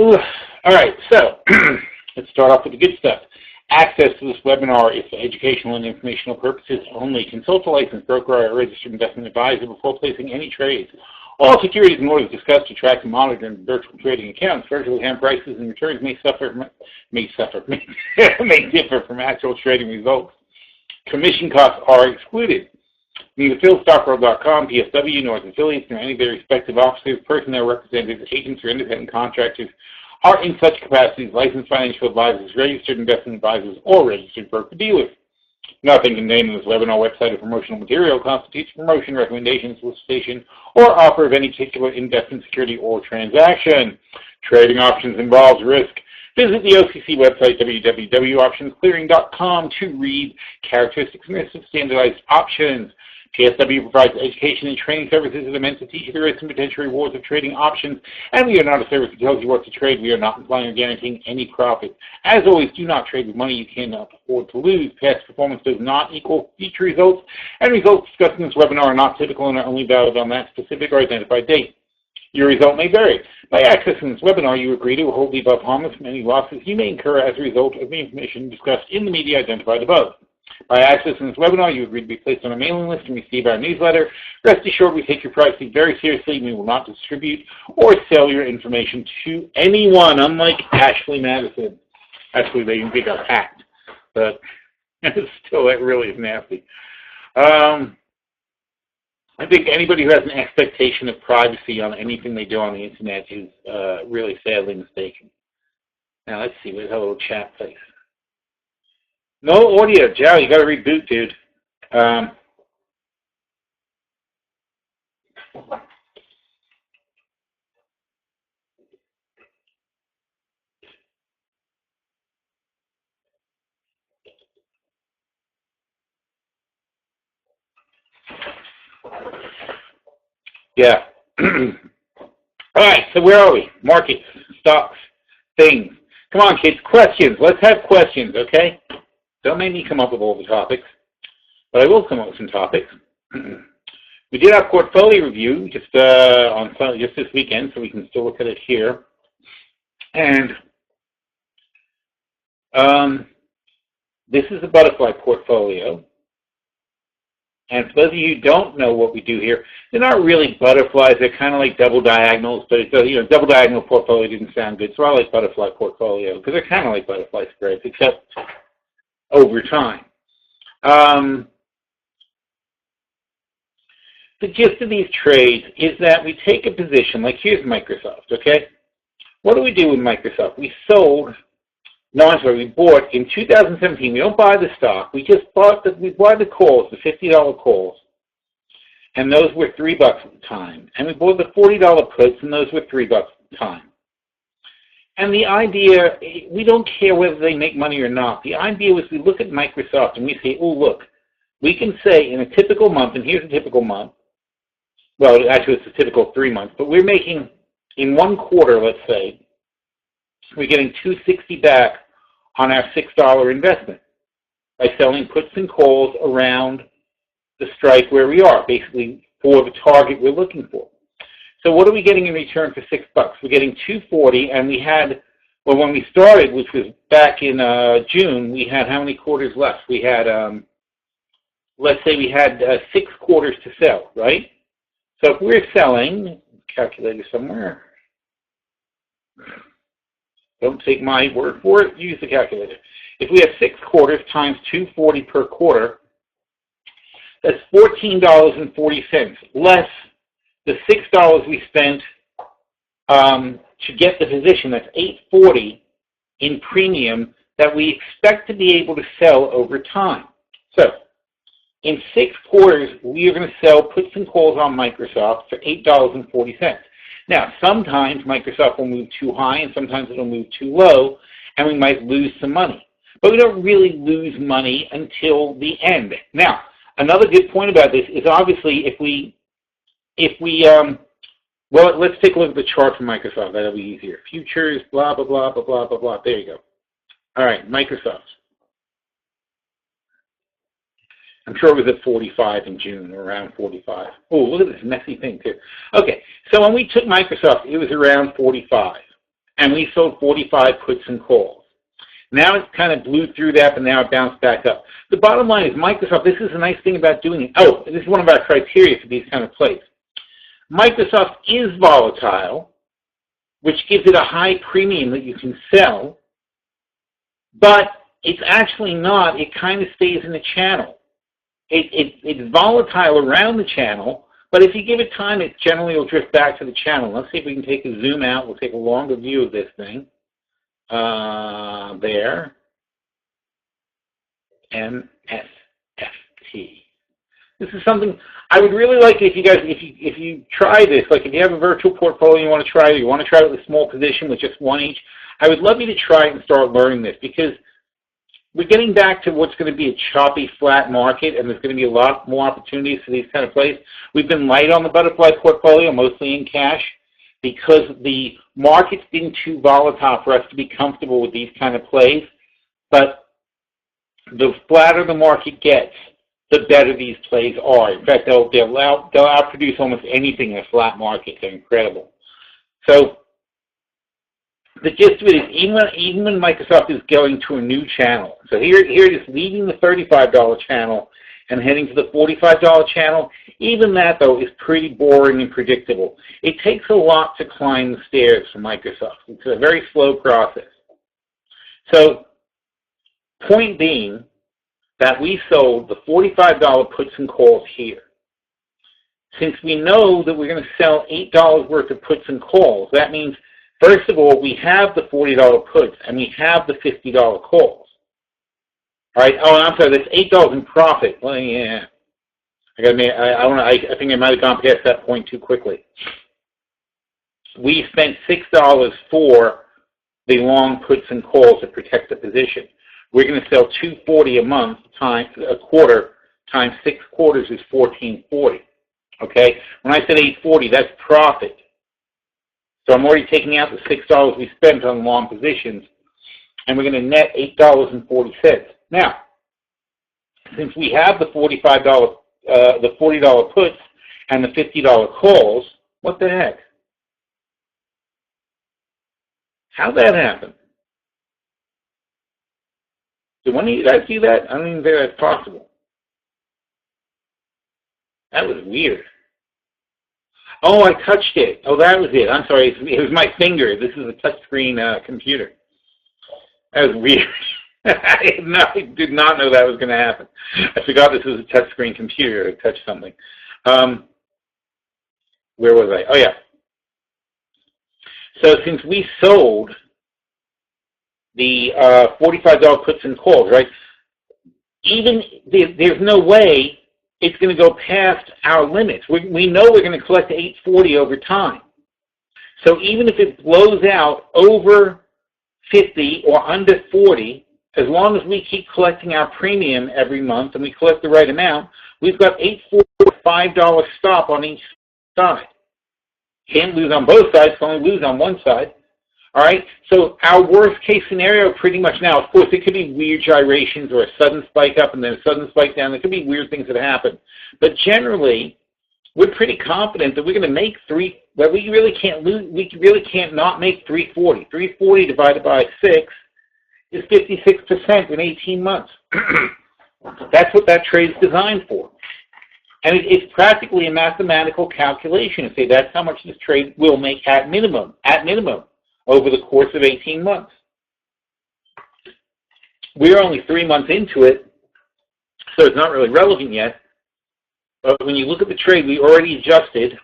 Ooh. All right, so let's start off with the good stuff. Access to this webinar is for educational and informational purposes only. Consult a licensed broker or a registered investment advisor before placing any trades. All securities and orders discussed to track and monitor in virtual trading accounts. Virtual account prices and returns may differ from actual trading results. Commission costs are excluded. Neither PhilStockworld.com, PSW, nor its affiliates, nor any of their respective officers, personnel, representatives, agents, or independent contractors are in such capacities licensed financial advisors, registered investment advisors, or registered broker-dealers. Nothing contained in this webinar, website, or promotional material constitutes promotion, recommendation, solicitation, or offer of any particular investment security or transaction. Trading options involves risk. Visit the OCC website, www.optionsclearing.com, to read characteristics and risks of standardized options. PSW provides education and training services that are meant to teach you the risks and potential rewards of trading options, and we are not a service that tells you what to trade. We are not implying or guaranteeing any profit. As always, do not trade with money you cannot afford to lose. Past performance does not equal future results, and results discussed in this webinar are not typical and are only valid on that specific or identified date. Your result may vary. By accessing this webinar, you agree to hold the above harmless from any losses you may incur as a result of the information discussed in the media identified above. By accessing this webinar, you agree to be placed on a mailing list and receive our newsletter. Rest assured, we take your privacy very seriously, and we will not distribute or sell your information to anyone, unlike Ashley Madison. Actually, they even got hacked, but still, that really is nasty. I think anybody who has an expectation of privacy on anything they do on the internet is really sadly mistaken. Now, let's see, where's our little chat place? No audio, Joe. You got to reboot, dude. Yeah. All right. So where are we? Markets, stocks, things. Come on, kids. Questions. Let's have questions, okay? Don't make me come up with all the topics, but I will come up with some topics. We did our portfolio review just this weekend, so we can still look at it here. And this is a butterfly portfolio. And for those of you who don't know what we do here, they're not really butterflies. They're kind of like double diagonals, but double diagonal portfolio didn't sound good, so I like butterfly portfolio because they're kind of like butterfly spreads, except over time. The gist of these trades is that we take a position, like here's Microsoft, okay? What do we do with Microsoft? We bought in 2017. We don't buy the stock. We just buy the calls, the $50 calls, and those were $3 at the time. And we bought the $40 puts, and those were $3 at the time. And the idea, we don't care whether they make money or not. The idea was we look at Microsoft and we say, oh, look, we can say in a typical month, and here's a typical month. Well, actually, it's a typical 3 months, but we're making, in one quarter, let's say, we're getting $2.60 back on our $6 investment by selling puts and calls around the strike where we are, basically for the target we're looking for. So what are we getting in return for $6? We're getting $2.40, and we had, well, when we started, which was back in June, we had how many quarters left? We had, let's say we had 6 quarters to sell, right? So if we're selling, calculator somewhere, don't take my word for it, use the calculator. If we have 6 quarters times $2.40 per quarter, that's $14.40, less the $6 we spent to get the position. That's $8.40 in premium that we expect to be able to sell over time. So in 6 quarters, we are going to sell puts and calls on Microsoft for $8.40. Now, sometimes Microsoft will move too high, and sometimes it will move too low, and we might lose some money. But we don't really lose money until the end. Now, another good point about this is obviously well, let's take a look at the chart from Microsoft. That'll be easier. Futures, blah, blah, blah, blah, blah, blah, blah. There you go. All right, Microsoft. I'm sure it was at 45 in June, or around 45. Oh, look at this messy thing, too. Okay, so when we took Microsoft, it was around 45. and we sold 45 puts and calls. Now it's kind of blew through that, but now it bounced back up. The bottom line is Microsoft, this is a nice thing about doing it. Oh, this is one of our criteria for these kind of plays. Microsoft is volatile, which gives it a high premium that you can sell, but it's actually not. It kind of stays in the channel. It's volatile around the channel, but if you give it time, it generally will drift back to the channel. Let's see if we can take a zoom out. We'll take a longer view of this thing. There. MSFT. This is something I would really like if you guys, if you try this, like if you have a virtual portfolio you want to try, or you want to try it with a small position with just one each, I would love you to try it and start learning this, because we're getting back to what's going to be a choppy, flat market, and there's going to be a lot more opportunities for these kind of plays. We've been light on the butterfly portfolio, mostly in cash, because the market's been too volatile for us to be comfortable with these kind of plays. But the flatter the market gets, the better these plays are. In fact, they'll outproduce almost anything in a flat market. They're incredible. So the gist of it is, even when Microsoft is going to a new channel, so here it is leaving the $35 channel and heading to the $45 channel, even that, though, is pretty boring and predictable. It takes a lot to climb the stairs for Microsoft. It's a very slow process. So, point being that we sold the $45 puts and calls here. Since we know that we're going to sell $8 worth of puts and calls, that means, first of all, we have the $40 puts and we have the $50 calls. All right. Oh, I'm sorry. That's $8 in profit. Well, yeah. I think I might have gone past that point too quickly. We spent $6 for the long puts and calls to protect the position. We're going to sell $240 a month times a quarter times 6 quarters is $1440. Okay. When I said $840, that's profit. So I'm already taking out the $6 we spent on long positions, and we're going to net $8.40. Now, since we have the $40 puts and the $50 calls, what the heck? How'd that happen? Did one of you guys see that? I don't even think that's possible. That was weird. Oh, I touched it. Oh, that was it. I'm sorry. It was my finger. This is a touchscreen computer. That was weird. I did not know that was going to happen. I forgot this was a touchscreen computer. I touched something. Where was I? Oh, yeah. So since we sold the $45 puts and calls, right, even there's no way it's going to go past our limits. We know we're going to collect $840 over time. So even if it blows out over 50 or under 40, as long as we keep collecting our premium every month and we collect the right amount, we've got $840, $5 stop on each side. Can't lose on both sides, can only lose on one side. All right, so our worst case scenario pretty much now, of course, it could be weird gyrations or a sudden spike up and then a sudden spike down. There could be weird things that happen. But generally, we're pretty confident that we're going to make but we really can't lose, we really can't not make 340. 340 divided by 6 is 56% in 18 months. That's what that trade is designed for. And it's practically a mathematical calculation to say that's how much this trade will make at minimum, over the course of 18 months. We're only 3 months into it, so it's not really relevant yet. But when you look at the trade, we've already adjusted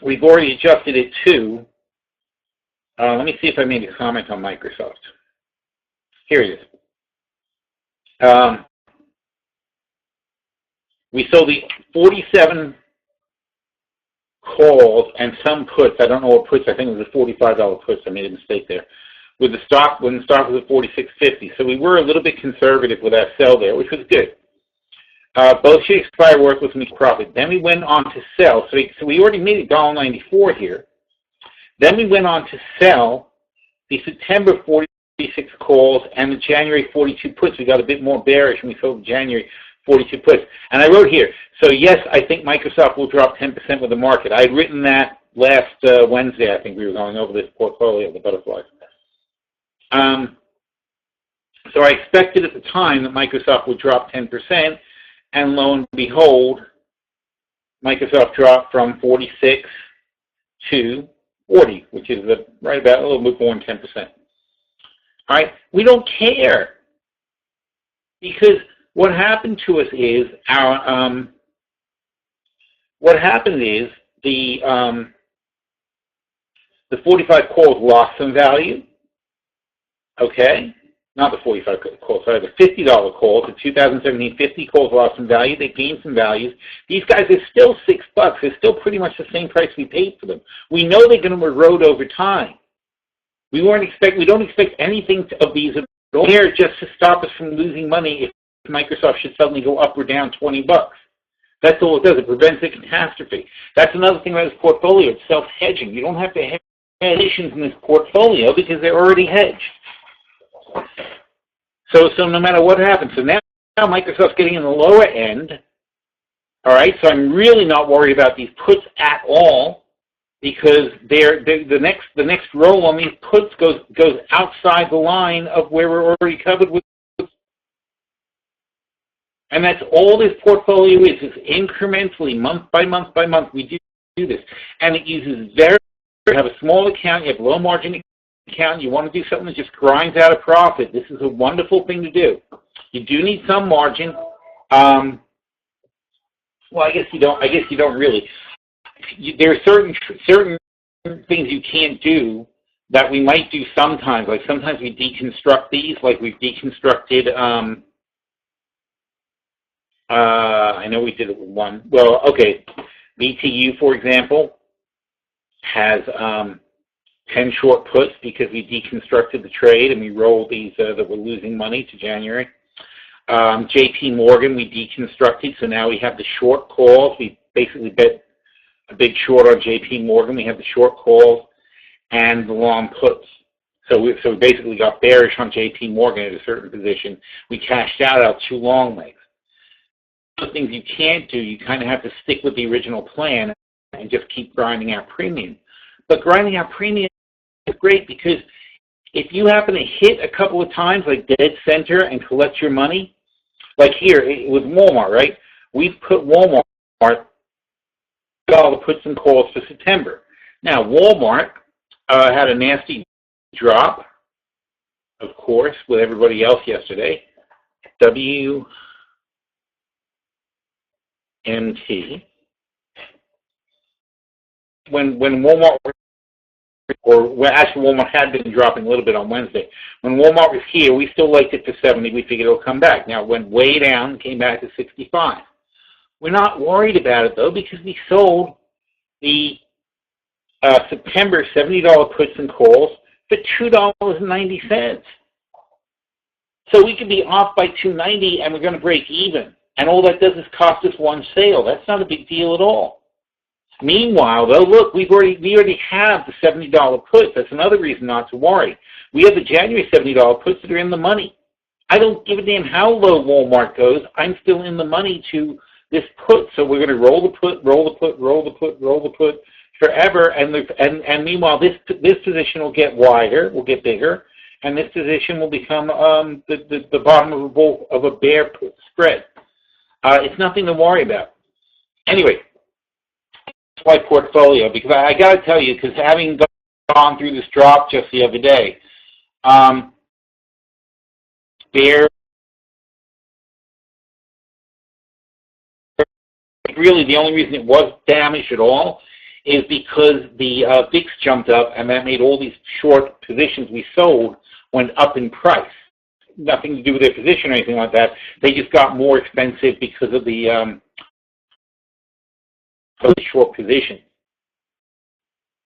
it to, let me see if I made a comment on Microsoft. Here it is. We sold the 47 calls and some puts. I don't know what puts. I think it was the $45 puts. I made a mistake there. With the stock, when the stock was at $46.50. So we were a little bit conservative with our sell there, which was good. Both should expire worthless and make profit. Then we went on to sell. So we already made $1.94 here. Then we went on to sell the September 46 calls and the January 42 puts. We got a bit more bearish when we sold the January 42 puts. And I wrote here, so yes, I think Microsoft will drop 10% with the market. I had written that last Wednesday, I think we were going over this portfolio, the butterflies. So I expected at the time that Microsoft would drop 10%, and lo and behold, Microsoft dropped from 46 to 40, which is right about a little bit more than 10%. All right, we don't care, because what happened to us is the 45 calls lost some value. Okay, not the 45 calls, sorry, the $50 calls, the 2017 50 calls lost some value. They gained some values. These guys are still $6. They're still pretty much the same price we paid for them. We know they're going to erode over time. We don't expect anything of these at all here just to stop us from losing money if Microsoft should suddenly go up or down $20. That's all it does. It prevents a catastrophe. That's another thing about this portfolio. It's self-hedging. You don't have to hedge positions in this portfolio because they're already hedged. So no matter what happens, so now Microsoft's getting in the lower end. All right, so I'm really not worried about these puts at all, because the next roll on these puts goes outside the line of where we're already covered with. And that's all this portfolio is incrementally, month by month by month, we do this. And it uses you have a small account, you have low margin account, you want to do something that just grinds out a profit. This is a wonderful thing to do. You do need some margin. Well, I guess you don't really. There are certain things you can't do that we might do sometimes. Like sometimes we deconstruct these, like we've deconstructed. I know we did it with one. Well, okay, BTU, for example, has 10 short puts because we deconstructed the trade and we rolled these that were losing money to January. JP Morgan, we deconstructed, so now we have the short calls. We basically bet a big short on JP Morgan. We have the short calls and the long puts. So we basically got bearish on JP Morgan at a certain position. We cashed out 2 long legs. The things you can't do, you kind of have to stick with the original plan and just keep grinding out premium. But grinding out premium is great, because if you happen to hit a couple of times, like dead center, and collect your money, like here, it was Walmart, right? We've put Walmart, all the puts and calls for September. Now, Walmart had a nasty drop, of course, with everybody else yesterday. WMT. When Walmart, actually Walmart had been dropping a little bit on Wednesday. When Walmart was here, we still liked it for 70. We figured it'll come back. Now it went way down, came back to 65. We're not worried about it though, because we sold the September $70 puts and calls for $2.90. So we could be off by $2.90 and we're going to break even. And all that does is cost us one sale. That's not a big deal at all. Meanwhile, though, look, we already have the $70 puts. That's another reason not to worry. We have the January $70 puts that are in the money. I don't give a damn how low Walmart goes. I'm still in the money to this put. So we're going to roll the put, roll the put, roll the put, roll the put forever. And meanwhile, this position will get wider, will get bigger, and this position will become the bottom of a bear put spread. It's nothing to worry about. Anyway, that's my portfolio, because I got to tell you, because having gone through this drop just the other day, really the only reason it was damaged at all is because the VIX jumped up, and that made all these short positions we sold went up in price. Nothing to do with their position or anything like that. They just got more expensive because of the short position.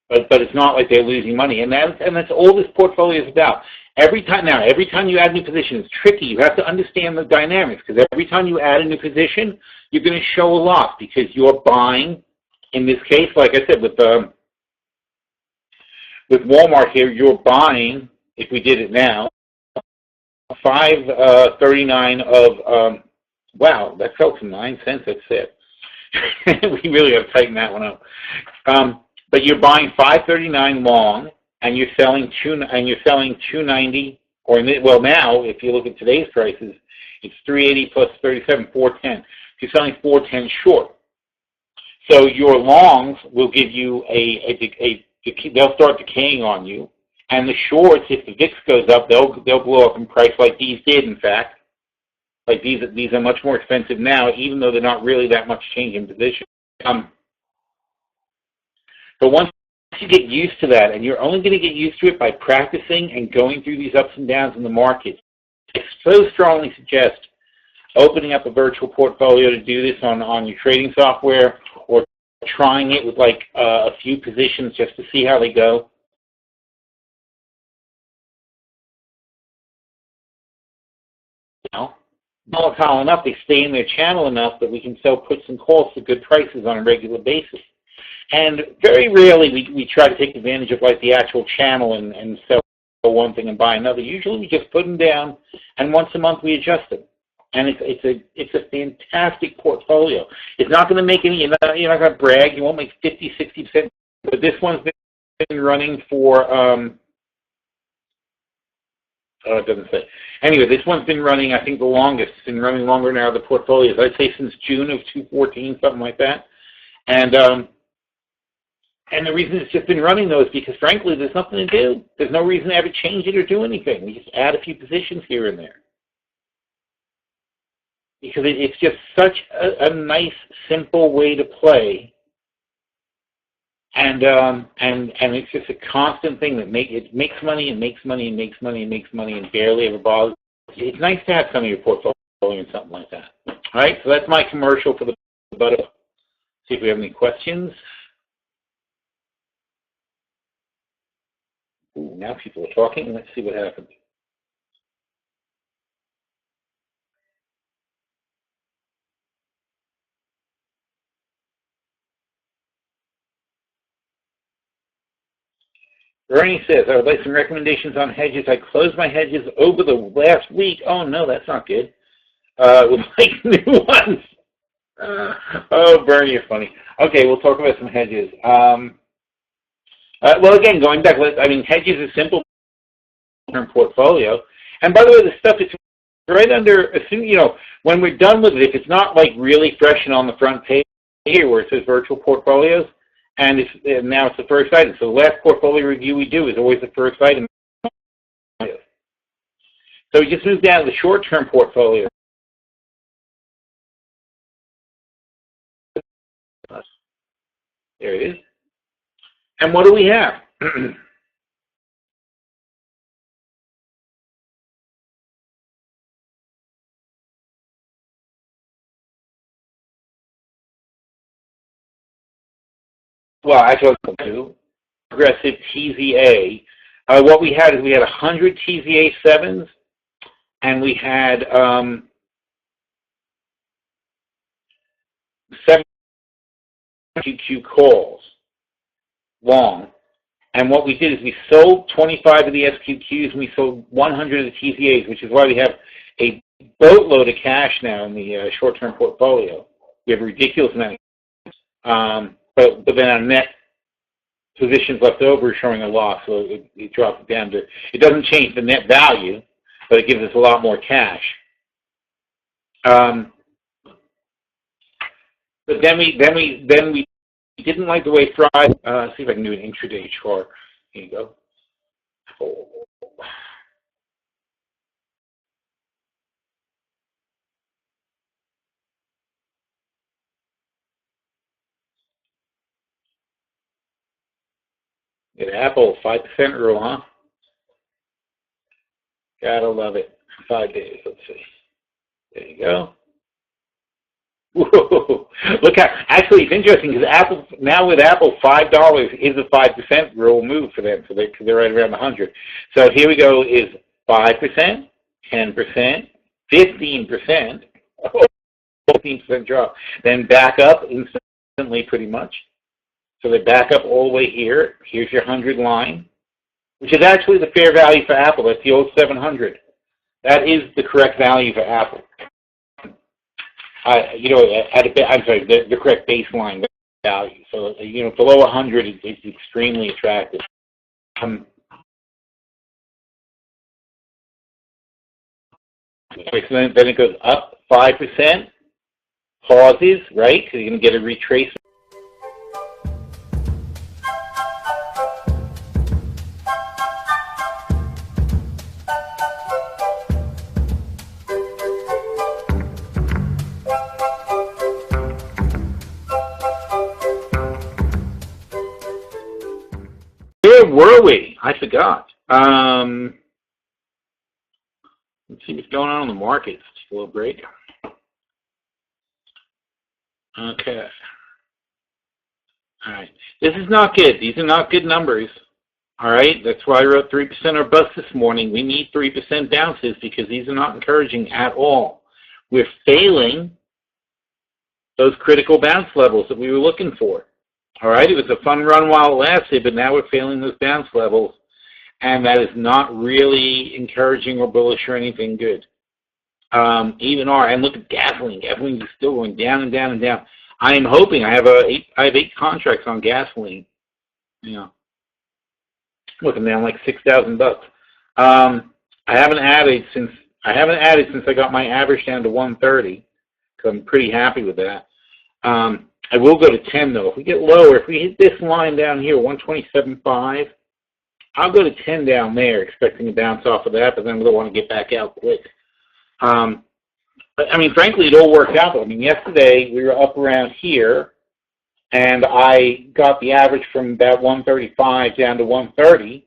But it's not like they're losing money, and that's all this portfolio is about. Every time you add a new position, it's tricky. You have to understand the dynamics, because every time you add a new position, you're going to show a loss, because you're buying. In this case, like I said, with Walmart here, you're buying. If we did it now, 539 of wow, that fell to 9 cents. That's it. We really have to tighten that one up. but you're buying 539 long, and you're selling 290, or well now, if you look at today's prices, it's 380 plus 37, 410. You're selling 410 short. So your longs will give you they'll start decaying on you, and the shorts, if the VIX goes up, they'll blow up in price like these did. In fact, like these are much more expensive now, even though they're not really that much change in position. But once you get used to that, and you're only going to get used to it by practicing and going through these ups and downs in the market, I so strongly suggest opening up a virtual portfolio to do this on your trading software, or trying it with like a few positions just to see how they go. Volatile enough, they stay in their channel enough that we can sell puts and calls to good prices on a regular basis. And very rarely we try to take advantage of like the actual channel and sell one thing and buy another. Usually we just put them down, and once a month we adjust them. And it's a fantastic portfolio. It's not going to make any, you're not going to brag, you won't make 50, 60%, but this one's been running for, it doesn't say. Anyway, this one's been running, I think the longest. It's been running longer now, the portfolios. I'd say since June of 2014, something like that. And the reason it's just been running, though, is because, frankly, there's nothing to do. There's no reason to ever change it or do anything. We just add a few positions here and there. Because it's just such a nice, simple way to play. And it's just a constant thing that it makes money and makes money and makes money and makes money and barely ever bothers. It's nice to have some of your portfolio and something like that. All right, so that's my commercial for the butter. See if we have any questions. Ooh, now people are talking. Let's see what happens. Bernie says, I would like some recommendations on hedges. I closed my hedges over the last week. Oh, no, that's not good. Would like new ones. Oh, Bernie, you're funny. Okay, we'll talk about some hedges. Well, again, going back, I mean, hedges is simple portfolio. And by the way, the stuff is right under, when we're done with it, if it's not like really fresh and on the front page here where it says virtual portfolios, and now it's the first item. So the last portfolio review we do is always the first item. So we just move down to the short-term portfolio. There it is. And what do we have? Well, actually, progressive TZA. What we had is we had 100 TZA 7s, and we had 7 QQ calls long. And what we did is we sold 25 of the SQQs, and we sold 100 of the TZAs, which is why we have a boatload of cash now in the short-term portfolio. We have a ridiculous amount of but then our net positions left over is showing a loss, so it drops it down to, it doesn't change the net value, but it gives us a lot more cash. But then we didn't like the way Friday. See if I can do an intraday chart. Here you go. Oh. At Apple, 5% rule, huh? Gotta love it. 5 days. Let's see. There you go. Whoa. Look how, actually it's interesting because Apple, now with Apple, $5 is a 5% rule move for them, because they're right around 100. So here we go, is 5%, 10%, 15%, 15% drop. Then back up instantly pretty much. So they back up all the way here. Here's your 100 line, which is actually the fair value for Apple. That's the old 700. That is the correct value for Apple. I'm sorry, the correct baseline. value. So, below 100 it's extremely attractive. So then it goes up 5%, pauses, right? Because you're going to get a retracement. Where were we? I forgot. Let's see what's going on in the markets. Just a little break. Okay. All right. This is not good. These are not good numbers. All right. That's why I wrote 3% or bust this morning. We need 3% bounces because these are not encouraging at all. We're failing those critical bounce levels that we were looking for. All right. It was a fun run while it lasted, but now we're failing those bounce levels, and that is not really encouraging or bullish or anything good. And look at gasoline. Gasoline is still going down and down and down. I am hoping I have eight contracts on gasoline. Looking down like $6,000. I haven't added since I got my average down to 130. So I'm pretty happy with that. I will go to 10 though. If we get lower, if we hit this line down here, 127.5, I'll go to 10 down there, expecting a bounce off of that, but then we'll want to get back out quick. But frankly, it all worked out. Yesterday we were up around here, and I got the average from about 135 down to 130,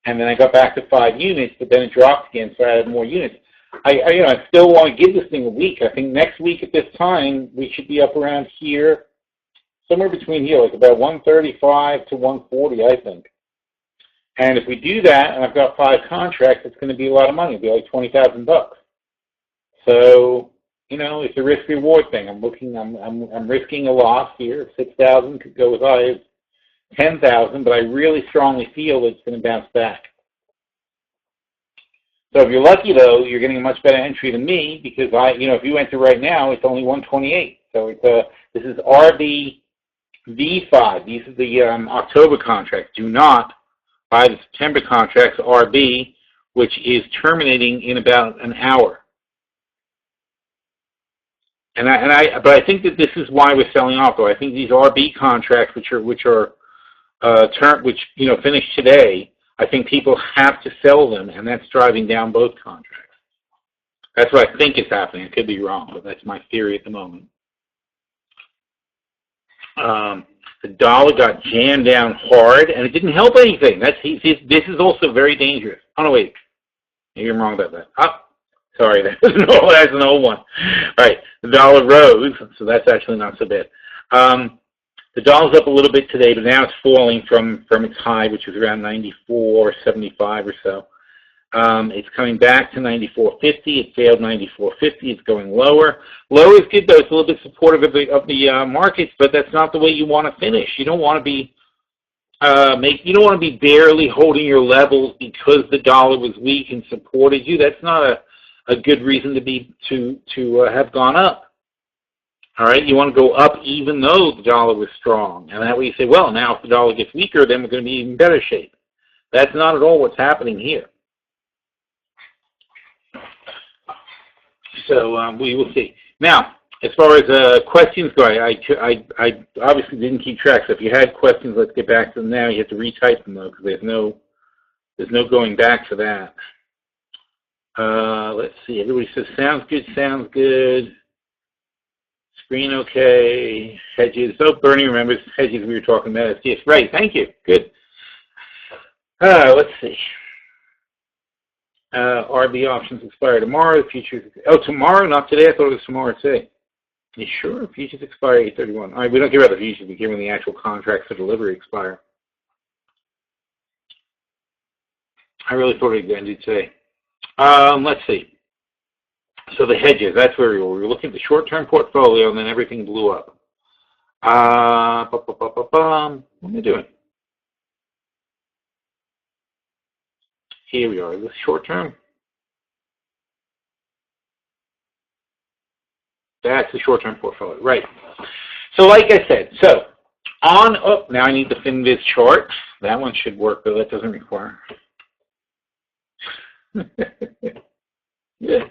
and then I got back to 5 units, but then it dropped again, so I added more units. I still want to give this thing a week. I think next week at this time we should be up around here, somewhere between here, like about 135 to 140, I think. And if we do that, and I've got 5 contracts, it's going to be a lot of money. It'll be like $20,000. So, it's a risk-reward thing. I'm risking a loss here. 6,000 could go as high as 10,000, but I really strongly feel it's going to bounce back. So if you're lucky, though, you're getting a much better entry than me because if you enter right now, it's only 128. So this is RB V5. These are the October contracts. Do not buy the September contracts, RB, which is terminating in about an hour. But I think that this is why we're selling off. Though I think these RB contracts, which finish today, I think people have to sell them, and that's driving down both contracts. That's what I think is happening. I could be wrong, but that's my theory at the moment. The dollar got jammed down hard, and it didn't help anything. This is also very dangerous. Oh no, wait, maybe I'm wrong about that. Sorry, that's an old one. All right, the dollar rose, so that's actually not so bad. The dollar's up a little bit today, but now it's falling from its high, which was around 94.75 or so. It's coming back to 94.50. It failed 94.50. It's going lower. Lower is good though. It's a little bit supportive of the markets, but that's not the way you want to finish. You don't want to be barely holding your levels because the dollar was weak and supported you. That's not a good reason to have gone up. All right, you want to go up even though the dollar was strong, and that way you say, well, now if the dollar gets weaker, then we're going to be in better shape. That's not at all what's happening here. So we will see. Now, as far as questions go, I obviously didn't keep track. So if you had questions, let's get back to them now. You have to retype them though, because there's no going back to that. Let's see. Everybody says sounds good. Sounds good. Screen okay. Hedges. Oh, Bernie remembers Hedges we were talking about. Yes, right. Thank you. Good. Let's see. RB options expire tomorrow. Futures. Oh, tomorrow? Not today. I thought it was tomorrow today. You sure? Futures expire 8/31. All right, we don't care about the futures. We care when the actual contracts for delivery expire. I really thought it ended today. Let's see. So the hedges, that's where we were. We were looking at the short-term portfolio, and then everything blew up. What am I doing? Here we are. Is this short-term? That's the short-term portfolio, right. So like I said, Now I need the FinViz chart. That one should work, though. That doesn't require. Yeah.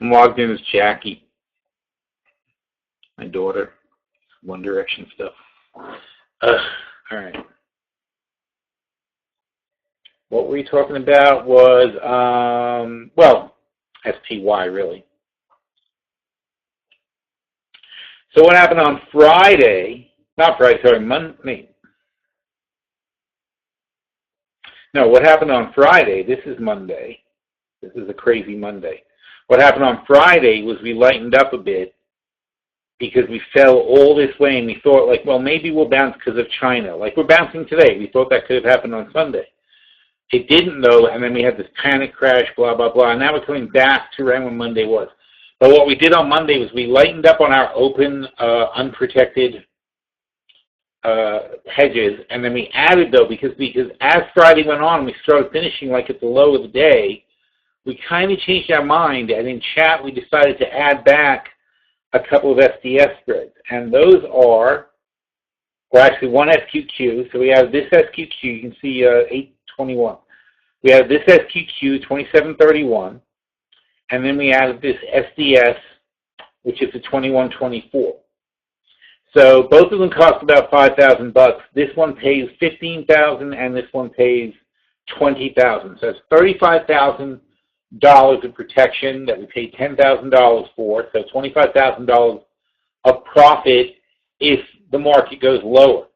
I'm logged in as Jackie, my daughter. One Direction stuff. All right. What were we talking about was, well, SPY, really. So what happened on Friday, not Friday, sorry, Monday. No, what happened on Friday, this is Monday. This is a crazy Monday. What happened on Friday was we lightened up a bit because we fell all this way and we thought, like, well, maybe we'll bounce because of China. Like we're bouncing today. We thought that could have happened on Sunday. It didn't, though, and then we had this panic crash, blah, blah, blah, and now we're coming back to around when Monday was. But what we did on Monday was we lightened up on our open, unprotected hedges, and then we added, though, because as Friday went on, we started finishing like at the low of the day, we kind of changed our mind, and in chat we decided to add back a couple of SDS spreads, and those are, well, actually one SQQ, so we have this SQQ, you can see 821. We have this SQQ 2731, and then we added this SDS, which is the 2124. So both of them cost about $5,000. This one pays $15,000, and this one pays $20,000. So it's $35,000 of protection that we paid $10,000 for. So $25,000 of profit if the market goes lower.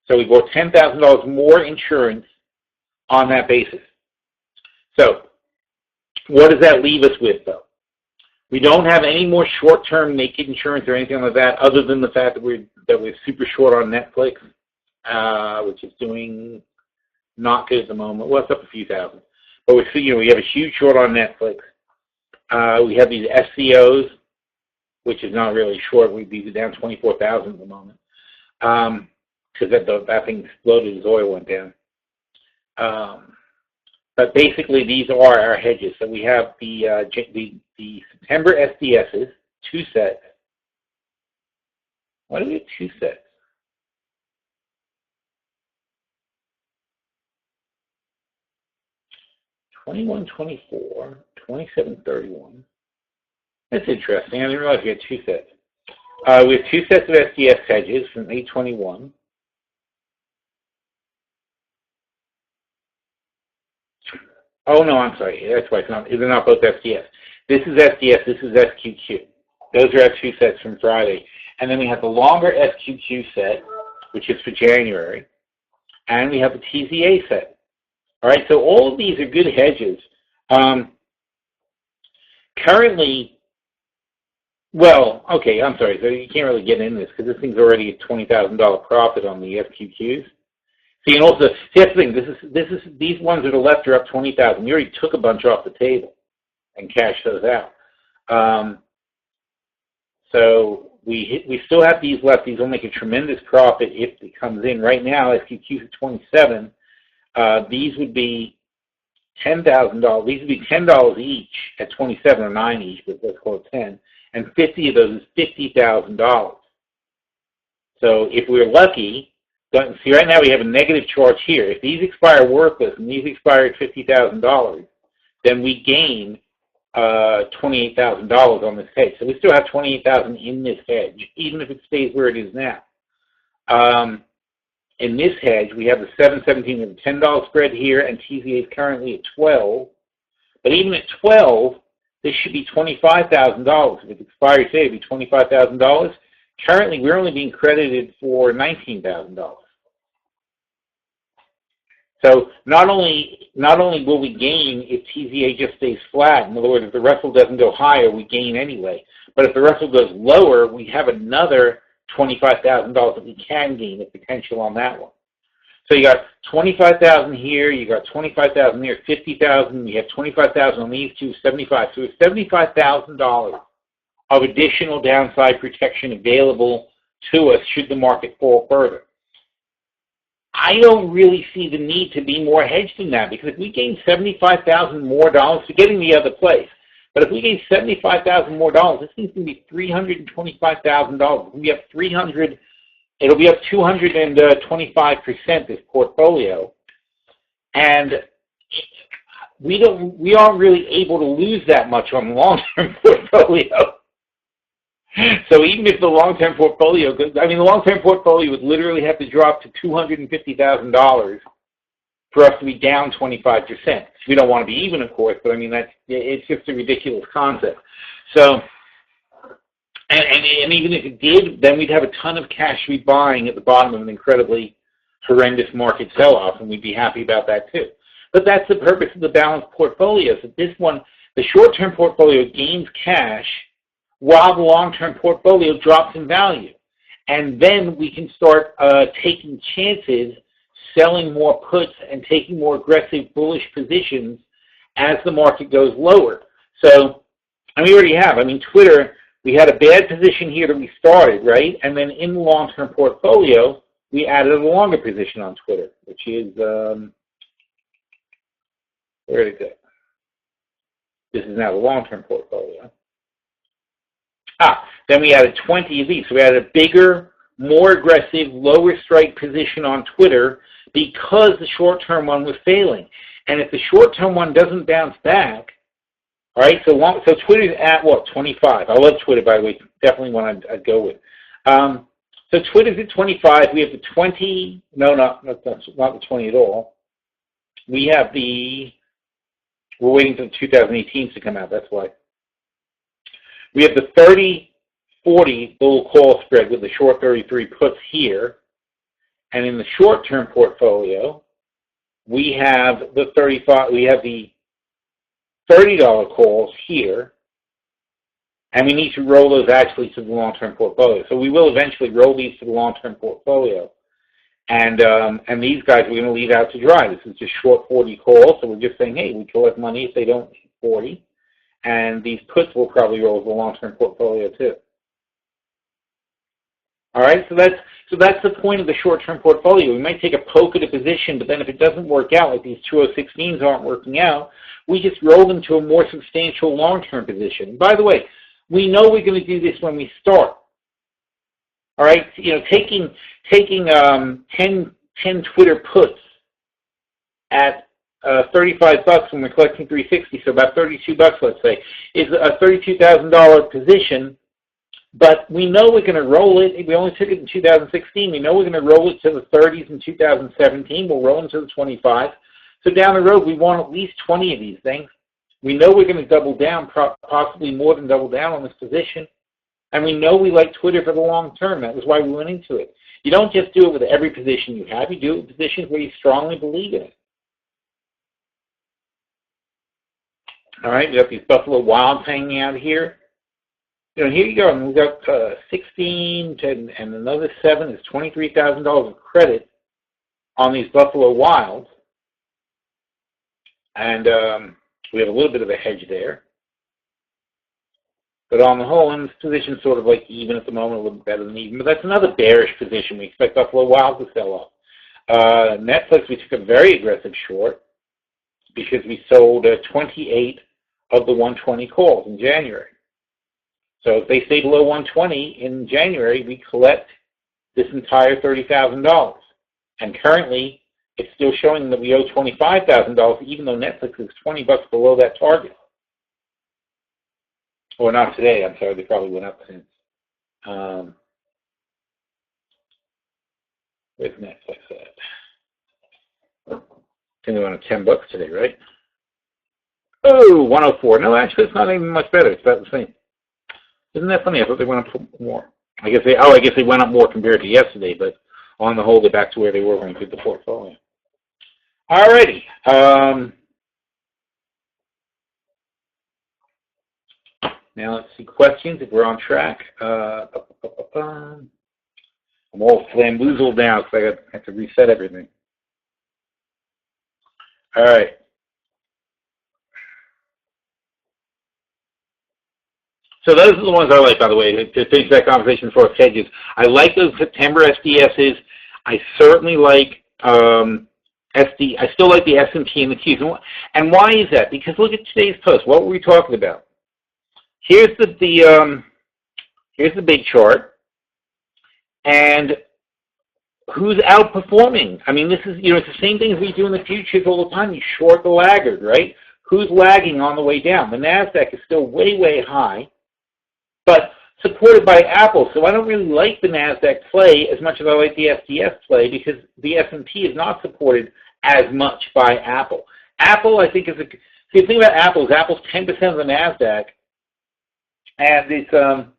So we bought $10,000 more insurance on that basis. So what does that leave us with, though? We don't have any more short-term naked insurance or anything like that, other than the fact that we're super short on Netflix, which is doing not good at the moment. Well, it's up a few thousand, but we have a huge short on Netflix. We have these SCOs, which is not really short. We'd be down 24,000 at the moment because that thing exploded as oil went down. But basically, these are our hedges. So we have the September SDSs, 2 sets. Why do we have 2 sets? $21.24, $27.31. That's interesting. I didn't realize we had 2 sets. We have 2 sets of SDS hedges from 821. Oh, no, I'm sorry. That's why they're not both SDS. This is SDS, this is SQQ. Those are our 2 sets from Friday. And then we have the longer SQQ set, which is for January. And we have the TZA set. All right, so all of these are good hedges. Currently, well, okay, I'm sorry. So you can't really get in this because this thing's already a $20,000 profit on the SQQs. See, and also, here's the thing. These ones to the left are up 20,000. We already took a bunch off the table and cashed those out. So we still have these left. These will make a tremendous profit if it comes in. Right now, SQQ at 27. These would be $10,000. These would be $10 each at 27 or 9 each, but let's call it 10. And 50 of those is $50,000. So if we're lucky. See, right now we have a negative chart here. If these expire worthless and these expire at $50,000, then we gain $28,000 on this hedge. So we still have $28,000 in this hedge, even if it stays where it is now. In this hedge, we have the 717 with a $10 spread here, and TZA is currently at 12. But even at 12, this should be $25,000. If it expires today, it would be $25,000. Currently, we're only being credited for $19,000. So not only will we gain if TZA just stays flat, in other words, if the Russell doesn't go higher, we gain anyway. But if the Russell goes lower, we have another $25,000 that we can gain the potential on that one. So you got $25,000 here, you got $25,000 here, $50,000. You have $25,000 on these two, $75,000. So it's $75,000 of additional downside protection available to us should the market fall further. I don't really see the need to be more hedged than that, because if we gain $75,000 more dollars, forgetting the other place, but if we gain $75,000 more dollars, this thing's going to be $325,000. We have $325,000 It'll be up 225%, this portfolio. And we aren't really able to lose that much on the long-term portfolio. So even if the long-term portfolio goes, I mean, the long-term portfolio would literally have to drop to $250,000 for us to be down 25%. We don't want to be even, of course, but I mean, it's just a ridiculous concept. So, and even if it did, then we'd have a ton of cash rebuying at the bottom of an incredibly horrendous market sell-off, and we'd be happy about that too. But that's the purpose of the balanced portfolio. So this one, the short-term portfolio gains cash while the long-term portfolio drops in value. And then we can start taking chances, selling more puts, and taking more aggressive bullish positions as the market goes lower. So, and we already have. I mean, Twitter, we had a bad position here that we started, right? And then in the long-term portfolio, we added a longer position on Twitter, which is, where did it go? This is now the long-term portfolio. Then we added 20 of these. So we added a bigger, more aggressive, lower strike position on Twitter because the short-term one was failing. And if the short-term one doesn't bounce back, all right, so Twitter's at what, 25? I love Twitter, by the way. Definitely one I'd go with. So Twitter's at 25. We have the 20. No, that's not the 20 at all. We have we're waiting for the 2018s to come out. That's why. We have the 30-40 little call spread with the short 33 puts here. And in the short-term portfolio, we have the 35. We have the $30 calls here, and we need to roll those actually to the long-term portfolio. So we will eventually roll these to the long-term portfolio, and these guys we're going to leave out to dry. This is just short 40 calls, so we're just saying, hey, we collect money if they don't hit 40, and these puts will probably roll to the long-term portfolio too. All right, so that's the point of the short-term portfolio. We might take a poke at a position, but then if it doesn't work out, like these 2016s aren't working out, we just roll them to a more substantial long-term position. And by the way, we know we're going to do this when we start. All right, you know, taking 10 Twitter puts at $35 when we're collecting 360, so about $32, let's say, is a $32,000 position. But we know we're going to roll it. We only took it in 2016. We know we're going to roll it to the 30s in 2017. We'll roll into the 25. So down the road, we want at least 20 of these things. We know we're going to double down, possibly more than double down on this position. And we know we like Twitter for the long term. That was why we went into it. You don't just do it with every position you have. You do it with positions where you strongly believe in it. All right, we got these Buffalo Wilds hanging out here. You know, here you go. And we've got 16 and another 7 is $23,000 of credit on these Buffalo Wilds. And we have a little bit of a hedge there. But on the whole, in this position, sort of like even at the moment, a little bit better than even. But that's another bearish position. We expect Buffalo Wilds to sell off. Netflix, we took a very aggressive short because we sold 28 of the 120 calls in January. So if they stay below 120 in January, we collect this entire $30,000. And currently, it's still showing that we owe $25,000, even though Netflix is $20 below that target. Or not today, I'm sorry, they probably went up since. Where's Netflix at? I think they went up $10 today, right? Oh, 104. No, actually, it's not even much better. It's about the same. Isn't that funny? I thought they went up more. I guess they went up more compared to yesterday, but on the whole, they're back to where they were when we did the portfolio. Alrighty. Now let's see questions if we're on track. I'm all flamboozled now because I have to reset everything. All right. So those are the ones I like, by the way, to finish that conversation as far as hedges. I like those September SDSs. I certainly like I still like the S&P and the Qs. And why is that? Because look at today's post. What were we talking about? Here's the big chart, and who's outperforming? I mean, this is, it's the same thing as we do in the futures all the time. You short the laggard, right? Who's lagging on the way down? The NASDAQ is still way, way high, but supported by Apple. So I don't really like the NASDAQ play as much as I like the SDS play, because the S&P is not supported as much by Apple. Apple, I think, see, the thing about Apple is Apple's 10% of the NASDAQ, and it's, I'm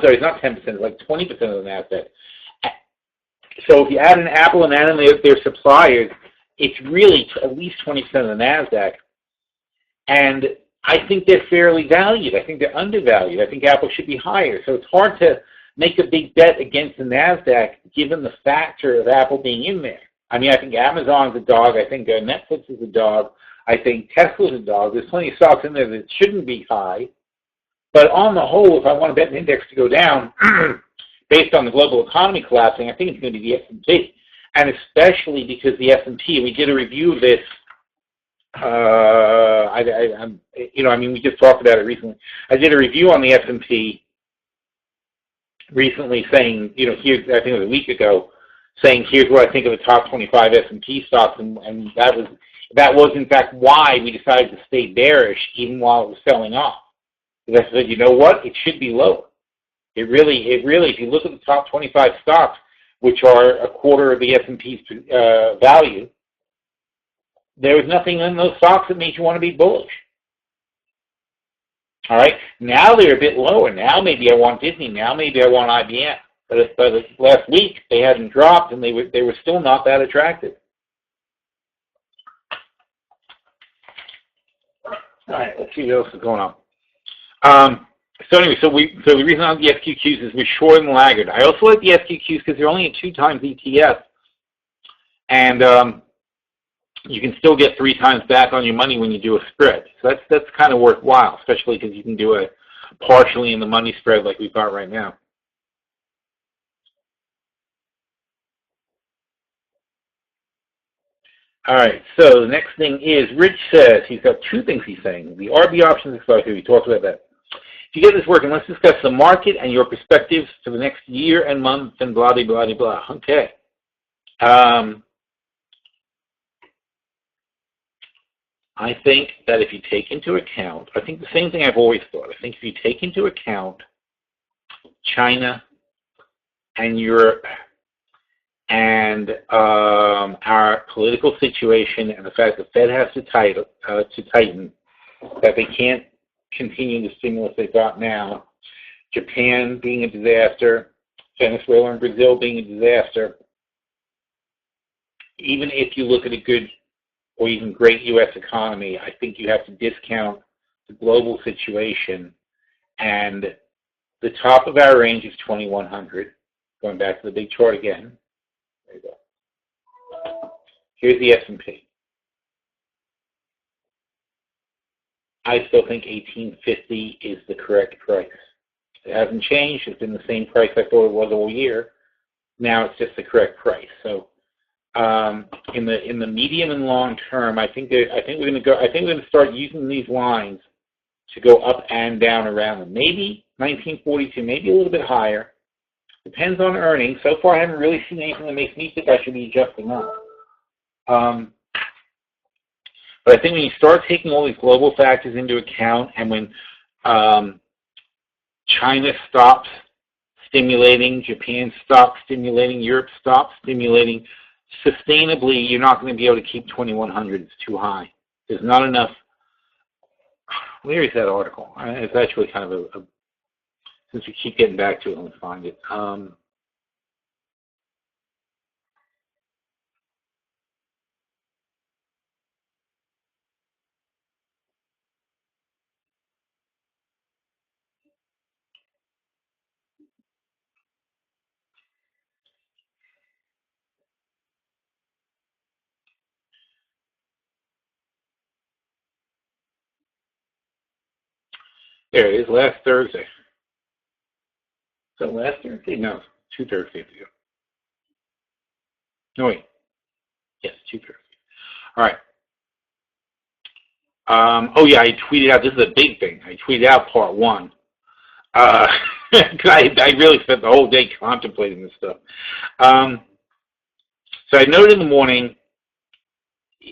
sorry, it's not 10%, it's like 20% of the NASDAQ. So if you add in Apple and add in their suppliers, it's really at least 20% of the NASDAQ. And I think they're fairly valued. I think they're undervalued. I think Apple should be higher. So it's hard to make a big bet against the NASDAQ given the factor of Apple being in there. I mean, I think Amazon's a dog. I think Netflix is a dog. I think Tesla's a dog. There's plenty of stocks in there that shouldn't be high. But on the whole, if I want to bet an index to go down, based on the global economy collapsing, I think it's going to be the S&P. And especially because the S&P, we did a review of this, we just talked about it recently. I did a review on the S&P recently saying, here's, I think it was a week ago, saying here's what I think of the top 25 S&P stocks, and that was in fact why we decided to stay bearish even while it was selling off. Because I said, you know what, it should be lower. It really, if you look at the top 25 stocks, which are a quarter of the S&P's value, there was nothing in those stocks that made you want to be bullish. All right, now they're a bit lower. Now maybe I want Disney. Now maybe I want IBM. But last week they hadn't dropped, and they were still not that attractive. All right, let's see what else is going on. So anyway, so the reason I like the SQQs is we're short and laggard. I also like the SQQs because they're only a 2 times ETF, and you can still get 3 times back on your money when you do a spread. So that's kind of worthwhile, especially because you can do a partially in the money spread like we've got right now. All right, so the next thing is Rich says he's got 2 things he's saying. The RB options exposure, we talked about that. If you get this working, let's discuss the market and your perspectives for the next year and month and blah, blah, blah, blah. Okay. I think that if you take into account, I think the same thing I've always thought. I think if you take into account China and Europe and our political situation and the fact the Fed has to tighten, that they can't continue the stimulus they've got now, Japan being a disaster, Venezuela and Brazil being a disaster, even if you look at a good or even great U.S. economy, I think you have to discount the global situation. And the top of our range is 2,100. Going back to the big chart again. There you go. Here's the S&P. I still think 1850 is the correct price. It hasn't changed. It's been the same price I thought it was all year. Now it's just the correct price. So in the medium and long term, I think we're going to start using these lines to go up and down around them. Maybe 1942, maybe a little bit higher. Depends on earnings. So far, I haven't really seen anything that makes me think I should be adjusting up. But I think when you start taking all these global factors into account, and when China stops stimulating, Japan stops stimulating, Europe stops stimulating, sustainably, you're not going to be able to keep 2,100. It's too high. There's not enough. Where is that article? It's actually kind of since we keep getting back to it, let me find it. There it is, last Thursday. So last Thursday? No, 2 Thursdays ago. No, wait. Yes, 2 Thursdays. All right. Oh, yeah, I tweeted out, this is a big thing. I tweeted out part 1. I really spent the whole day contemplating this stuff. So I noted in the morning,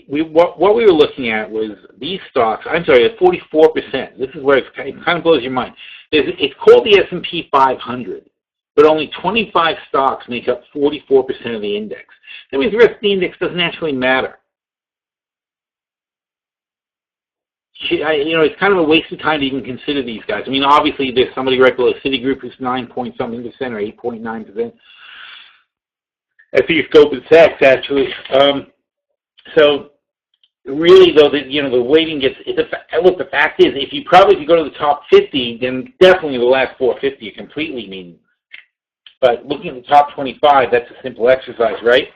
what we were looking at was these stocks, I'm sorry, at 44%. This is where it kind of blows your mind. It's called the S&P 500, but only 25 stocks make up 44% of the index. That means the rest of the index doesn't actually matter. It's kind of a waste of time to even consider these guys. I mean, obviously, there's somebody right below Citigroup who's 9-point-something% or 8.9%. I think it's Goldman Sachs, actually. So really, though, the weighting gets. Look, the fact is, if you go to the top 50, then definitely the last 450 are completely meaningless. But looking at the top 25, that's a simple exercise, right?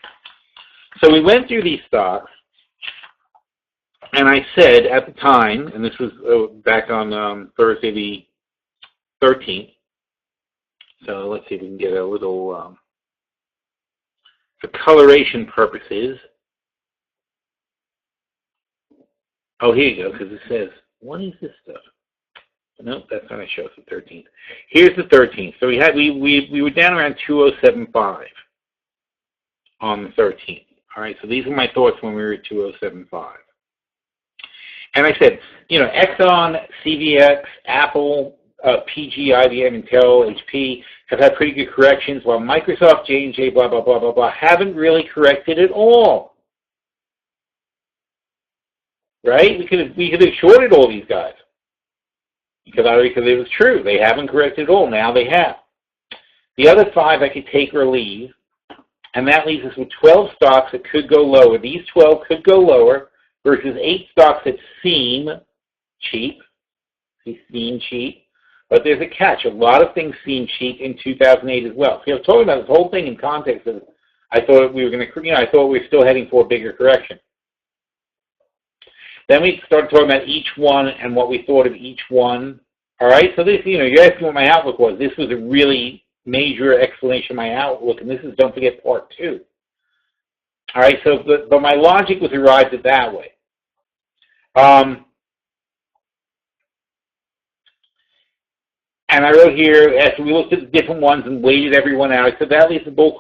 So we went through these stocks. And I said at the time, and this was back on Thursday the 13th, so let's see if we can get a little, for coloration purposes. Oh, here you go, because it says, what is this stuff? Nope, that's not going to show us the 13th. Here's the 13th. So we were down around 2075 on the 13th. All right, so these are my thoughts when we were at 2075. And I said, Exxon, CVX, Apple, PG, IBM, Intel, HP have had pretty good corrections, while Microsoft, J&J, blah, blah, blah, blah, blah, haven't really corrected at all. Right? We could have shorted all these guys. Because it was true. They haven't corrected at all. Now they have. The other 5 I could take or leave, and that leaves us with 12 stocks that could go lower. These 12 could go lower, versus 8 stocks that seem cheap. But there's a catch. A lot of things seem cheap in 2008 as well. See, I was talking about this whole thing in context of I thought we were still heading for a bigger correction. Then we started talking about each one and what we thought of each one. All right, so this, you're asking what my outlook was. This was a really major explanation of my outlook, and this is, don't forget, part 2. All right, so but my logic was arrived at that way. And I wrote here, after we looked at the different ones and weighted everyone out, I said that leaves the bull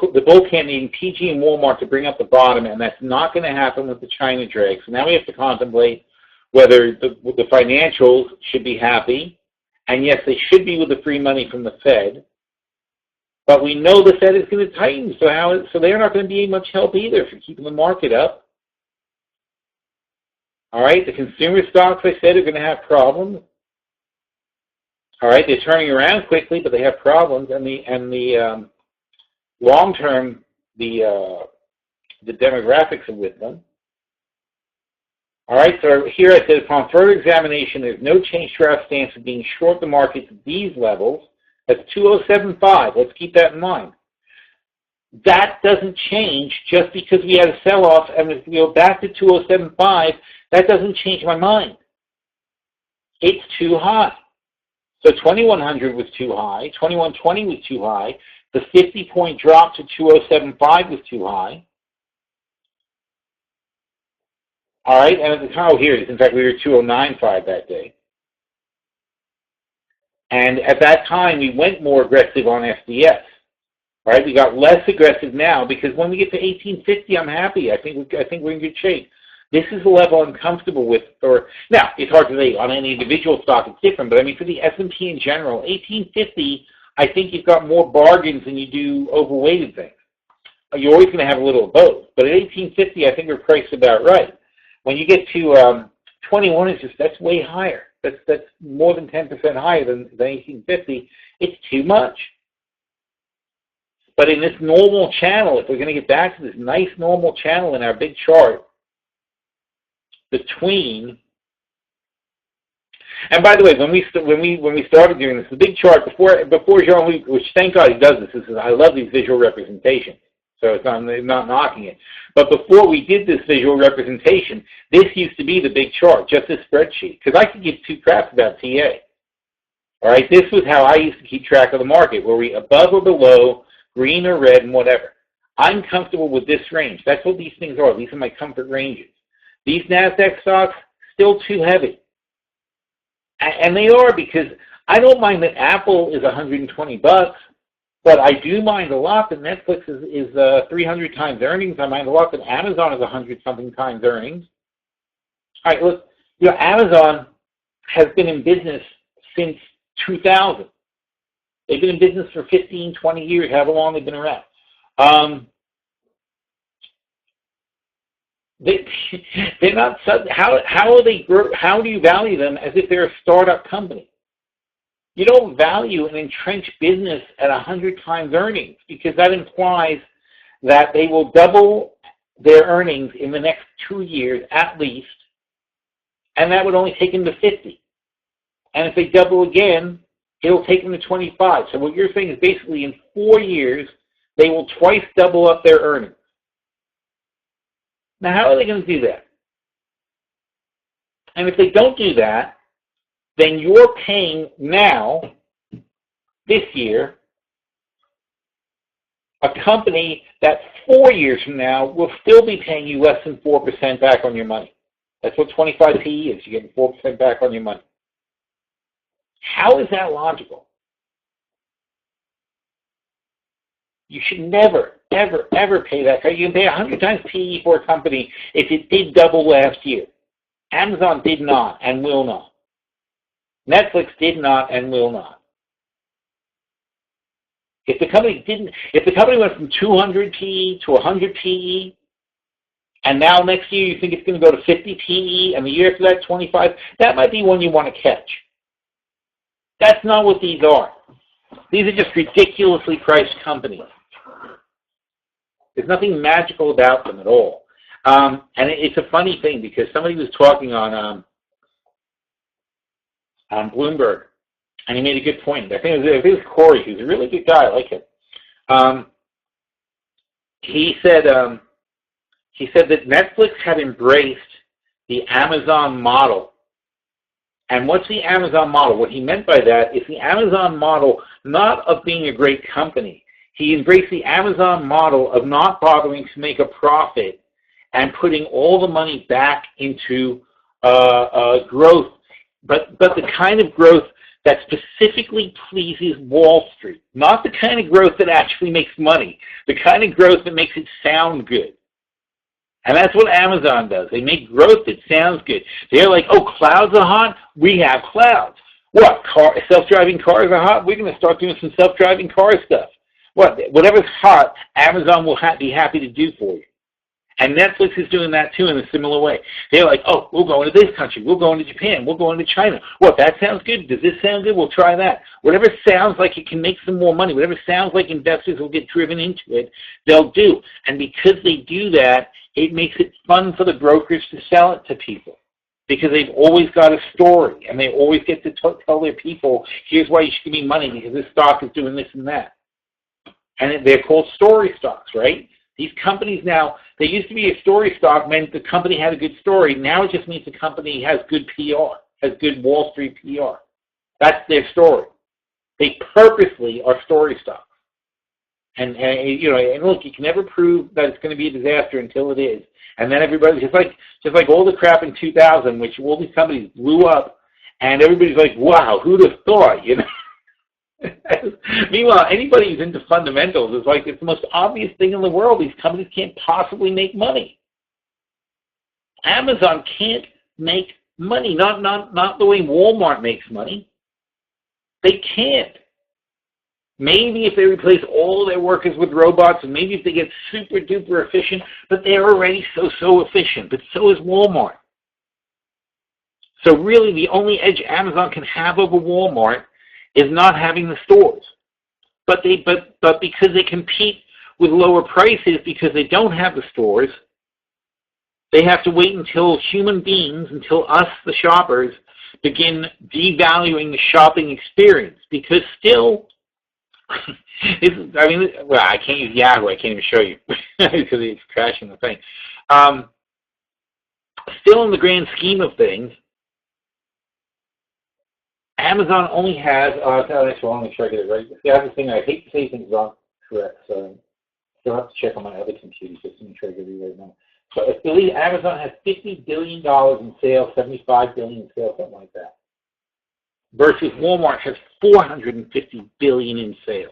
camp needing PG and Walmart to bring up the bottom, and that's not going to happen with the China drag. So now we have to contemplate whether the financials should be happy, and yes, they should be with the free money from the Fed, but we know the Fed is going to tighten, so they're not going to be much help either for keeping the market up. All right, the consumer stocks, I said, are going to have problems. All right, they're turning around quickly, but they have problems, and the long term, the demographics are with them. All right, so here I said, upon further examination, there's no change to our stance of being short the market at these levels. That's 2075. Let's keep that in mind. That doesn't change just because we had a sell-off, and if we go back to 2075, that doesn't change my mind. It's too high. So 2100 was too high, 2120 was too high, the 50-point drop to 2075 was too high. All right, and at the time, here it is. In fact, we were 2095 that day. And at that time, we went more aggressive on SDS. All right, we got less aggressive now because when we get to 1850, I'm happy. I think we're in good shape. This is the level I'm comfortable with. Now, it's hard to say on any individual stock, it's different, but I mean for the S&P in general, 1850, I think you've got more bargains than you do overweighted things. You're always going to have a little of both, but at 1850, I think we're priced about right. When you get to 21, that's way higher. That's more than 10% higher than 1850. It's too much. But in this normal channel, if we're going to get back to this nice normal channel in our big chart, between, and by the way, when we started doing this, the big chart before Jean-Luc, which thank God he does this. I love these visual representations, so it's not knocking it. But before we did this visual representation, this used to be the big chart, just this spreadsheet, because I could give two craps about TA. All right, this was how I used to keep track of the market. Were we above or below, green or red, and whatever. I'm comfortable with this range. That's what these things are. These are my comfort ranges. These NASDAQ stocks, still too heavy. And they are, because I don't mind that Apple is $120. But I do mind a lot that Netflix is 300 times earnings. I mind a lot that Amazon is 100-something times earnings. All right, look, Amazon has been in business since 2000. They've been in business for 15, 20 years, however long they've been around. They're not. How are they? How do you value them as if they're a startup company? You don't value an entrenched business at 100 times earnings, because that implies that they will double their earnings in the next 2 years at least, and that would only take them to 50. And if they double again, it'll take them to 25. So what you're saying is basically in 4 years, they will twice double up their earnings. Now, how are they going to do that? And if they don't do that, then you're paying now, this year, a company that 4 years from now will still be paying you less than 4% back on your money. That's what 25 PE is. You're getting 4% back on your money. How is that logical? You should never, ever, ever pay that. You can pay 100 times PE for a company if it did double last year. Amazon did not and will not. Netflix did not and will not. If the company went from 200 PE to 100 PE, and now next year you think it's going to go to 50 PE, and the year after that 25, that might be one you want to catch. That's not what these are. These are just ridiculously priced companies. There's nothing magical about them at all. And it's a funny thing, because somebody was talking on Bloomberg, and he made a good point. I think it was Corey, who's a really good guy. I like him. He said that Netflix had embraced the Amazon model. And what's the Amazon model? What he meant by that is the Amazon model not of being a great company. He embraced the Amazon model of not bothering to make a profit and putting all the money back into growth, but the kind of growth that specifically pleases Wall Street, not the kind of growth that actually makes money, the kind of growth that makes it sound good. And that's what Amazon does. They make growth that sounds good. They're like, oh, clouds are hot? We have clouds. What, self-driving cars are hot? We're going to start doing some self-driving car stuff. Whatever's hot, Amazon will be happy to do for you. And Netflix is doing that too in a similar way. They're like, oh, we'll go into this country. We'll go into Japan. We'll go into China. What, that sounds good? Does this sound good? We'll try that. Whatever sounds like it can make some more money, whatever sounds like investors will get driven into it, they'll do. And because they do that, it makes it fun for the brokers to sell it to people, because they've always got a story, and they always get to tell their people, here's why you should give me money, because this stock is doing this and that. And they're called story stocks, right? These companies now, they used to be a story stock, meant the company had a good story. Now it just means the company has good PR, has good Wall Street PR. That's their story. They purposely are story stocks. And look, you can never prove that it's going to be a disaster until it is. And then everybody's just like all the crap in 2000, which all these companies blew up, and everybody's like, wow, who'd have thought, you know? Meanwhile, anybody who's into fundamentals is like, it's the most obvious thing in the world. These companies can't possibly make money. Amazon can't make money, not the way Walmart makes money. They can't. Maybe if they replace all their workers with robots, and maybe if they get super duper efficient, but they're already so efficient, but so is Walmart. So really the only edge Amazon can have over Walmart is not having the stores. But because they compete with lower prices, because they don't have the stores, they have to wait until human beings, until us, the shoppers, begin devaluing the shopping experience. Because still, I can't use Yahoo. I can't even show you because it's crashing the thing. Still, in the grand scheme of things, Amazon only has. Actually, I want to make sure I get it right. The other thing, I hate to say things wrong, correct. So I'll have to check on my other computer just to make sure I get it right now. So I believe Amazon has $50 billion in sales, $75 billion in sales, something like that. Versus Walmart has $450 billion in sales.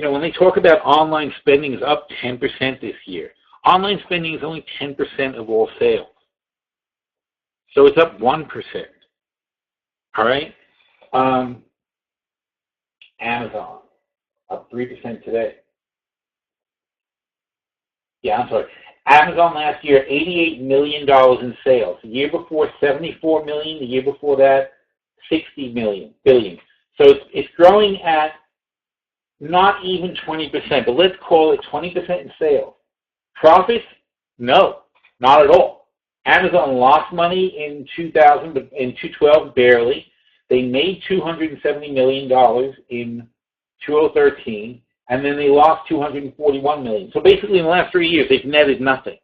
You know, when they talk about online spending is up 10% this year, online spending is only 10% of all sales. So it's up 1%. All right? Amazon, up 3% today. Yeah, I'm sorry. Amazon last year, $88 million in sales. The year before, $74 million. The year before that, $60 billion. So it's growing at not even 20%, but let's call it 20% in sales. Profits? No, not at all. Amazon lost money in 2012, barely. They made $270 million in 2013, and then they lost $241 million. So basically, in the last 3 years, they've netted nothing,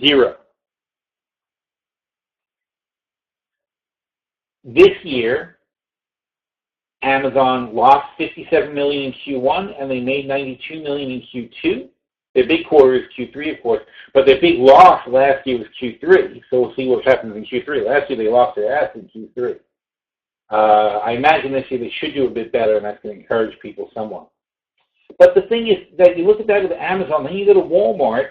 zero. This year, Amazon lost $57 million in Q1, and they made $92 million in Q2. Their big quarter is Q3, of course, but their big loss last year was Q3, so we'll see what happens in Q3. Last year, they lost their ass in Q3. I imagine this year they should do a bit better, and that's going to encourage people somewhat. But the thing is that you look at that with Amazon, then you go to Walmart,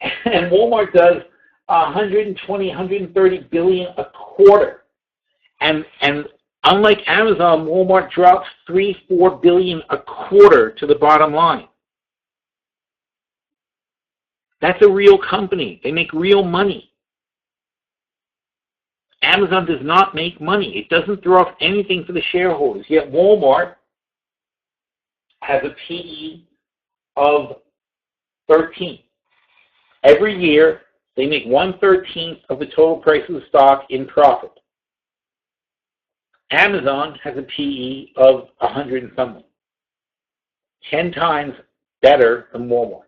and Walmart does 120, 130 billion a quarter. And unlike Amazon, Walmart drops 3-4 billion a quarter to the bottom line. That's a real company. They make real money. Amazon does not make money. It doesn't throw off anything for the shareholders. Yet Walmart has a PE of 13. Every year, they make 1/13 of the total price of the stock in profit. Amazon has a PE of 100 and something. 10 times better than Walmart.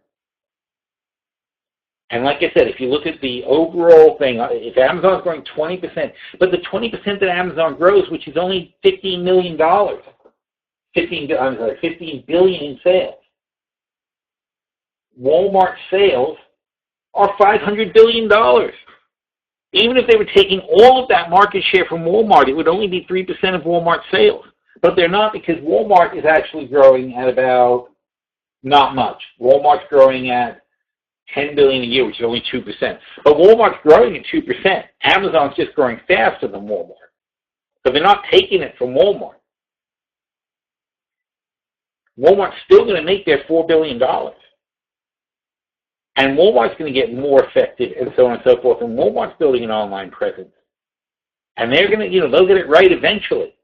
And like I said, if you look at the overall thing, if Amazon's growing 20%, but the 20% that Amazon grows, which is only $15 million, 15 billion in sales. Walmart sales are $500 billion. Even if they were taking all of that market share from Walmart, it would only be 3% of Walmart sales. But they're not, because Walmart is actually growing at about not much. Walmart's growing at $10 billion a year, which is only 2%. But Walmart's growing at 2%. Amazon's just growing faster than Walmart. So they're not taking it from Walmart. Walmart's still going to make their $4 billion. And Walmart's going to get more effective and so on and so forth. And Walmart's building an online presence. And they're going to, they'll get it right eventually.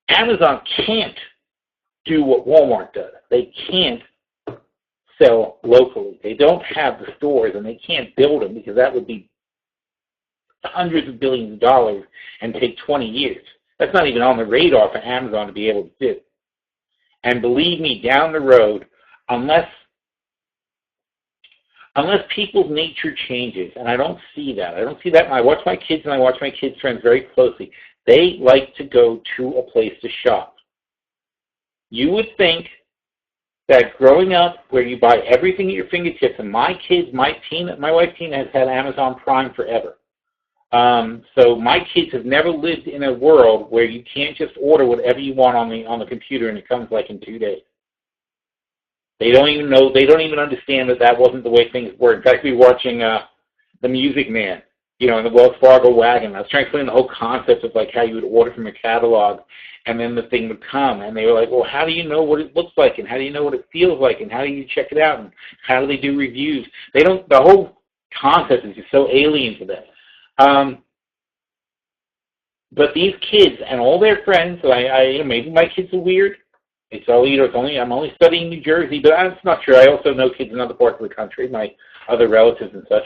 Amazon can't do what Walmart does. They can't sell locally. They don't have the stores, and they can't build them because that would be hundreds of billions of dollars and take 20 years. That's not even on the radar for Amazon to be able to do. And believe me, down the road, unless people's nature changes, and I don't see that. I watch my kids and I watch my kids' friends very closely. They like to go to a place to shop. You would think that growing up where you buy everything at your fingertips, and my wife Tina has had Amazon Prime forever. So my kids have never lived in a world where you can't just order whatever you want on the computer and it comes like in 2 days. They don't even know, they don't even understand that wasn't the way things were. In fact, we were watching The Music Man, in the Wells Fargo wagon. I was trying to explain the whole concept of like how you would order from a catalog and then the thing would come. And they were like, well, how do you know what it looks like? And how do you know what it feels like? And how do you check it out? And how do they do reviews? The whole concept is just so alien to them. But these kids and all their friends, maybe my kids are weird. I'm only studying New Jersey, but that's not true. I also know kids in other parts of the country, my other relatives and such.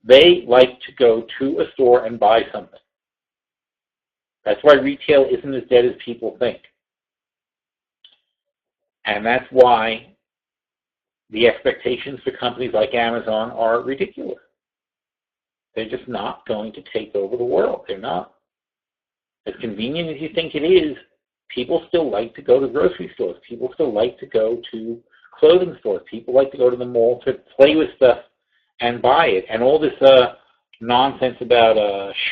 They like to go to a store and buy something. That's why retail isn't as dead as people think. And that's why the expectations for companies like Amazon are ridiculous. They're just not going to take over the world. They're not. As convenient as you think it is, people still like to go to grocery stores. People still like to go to clothing stores. People like to go to the mall to play with stuff and buy it. And all this nonsense about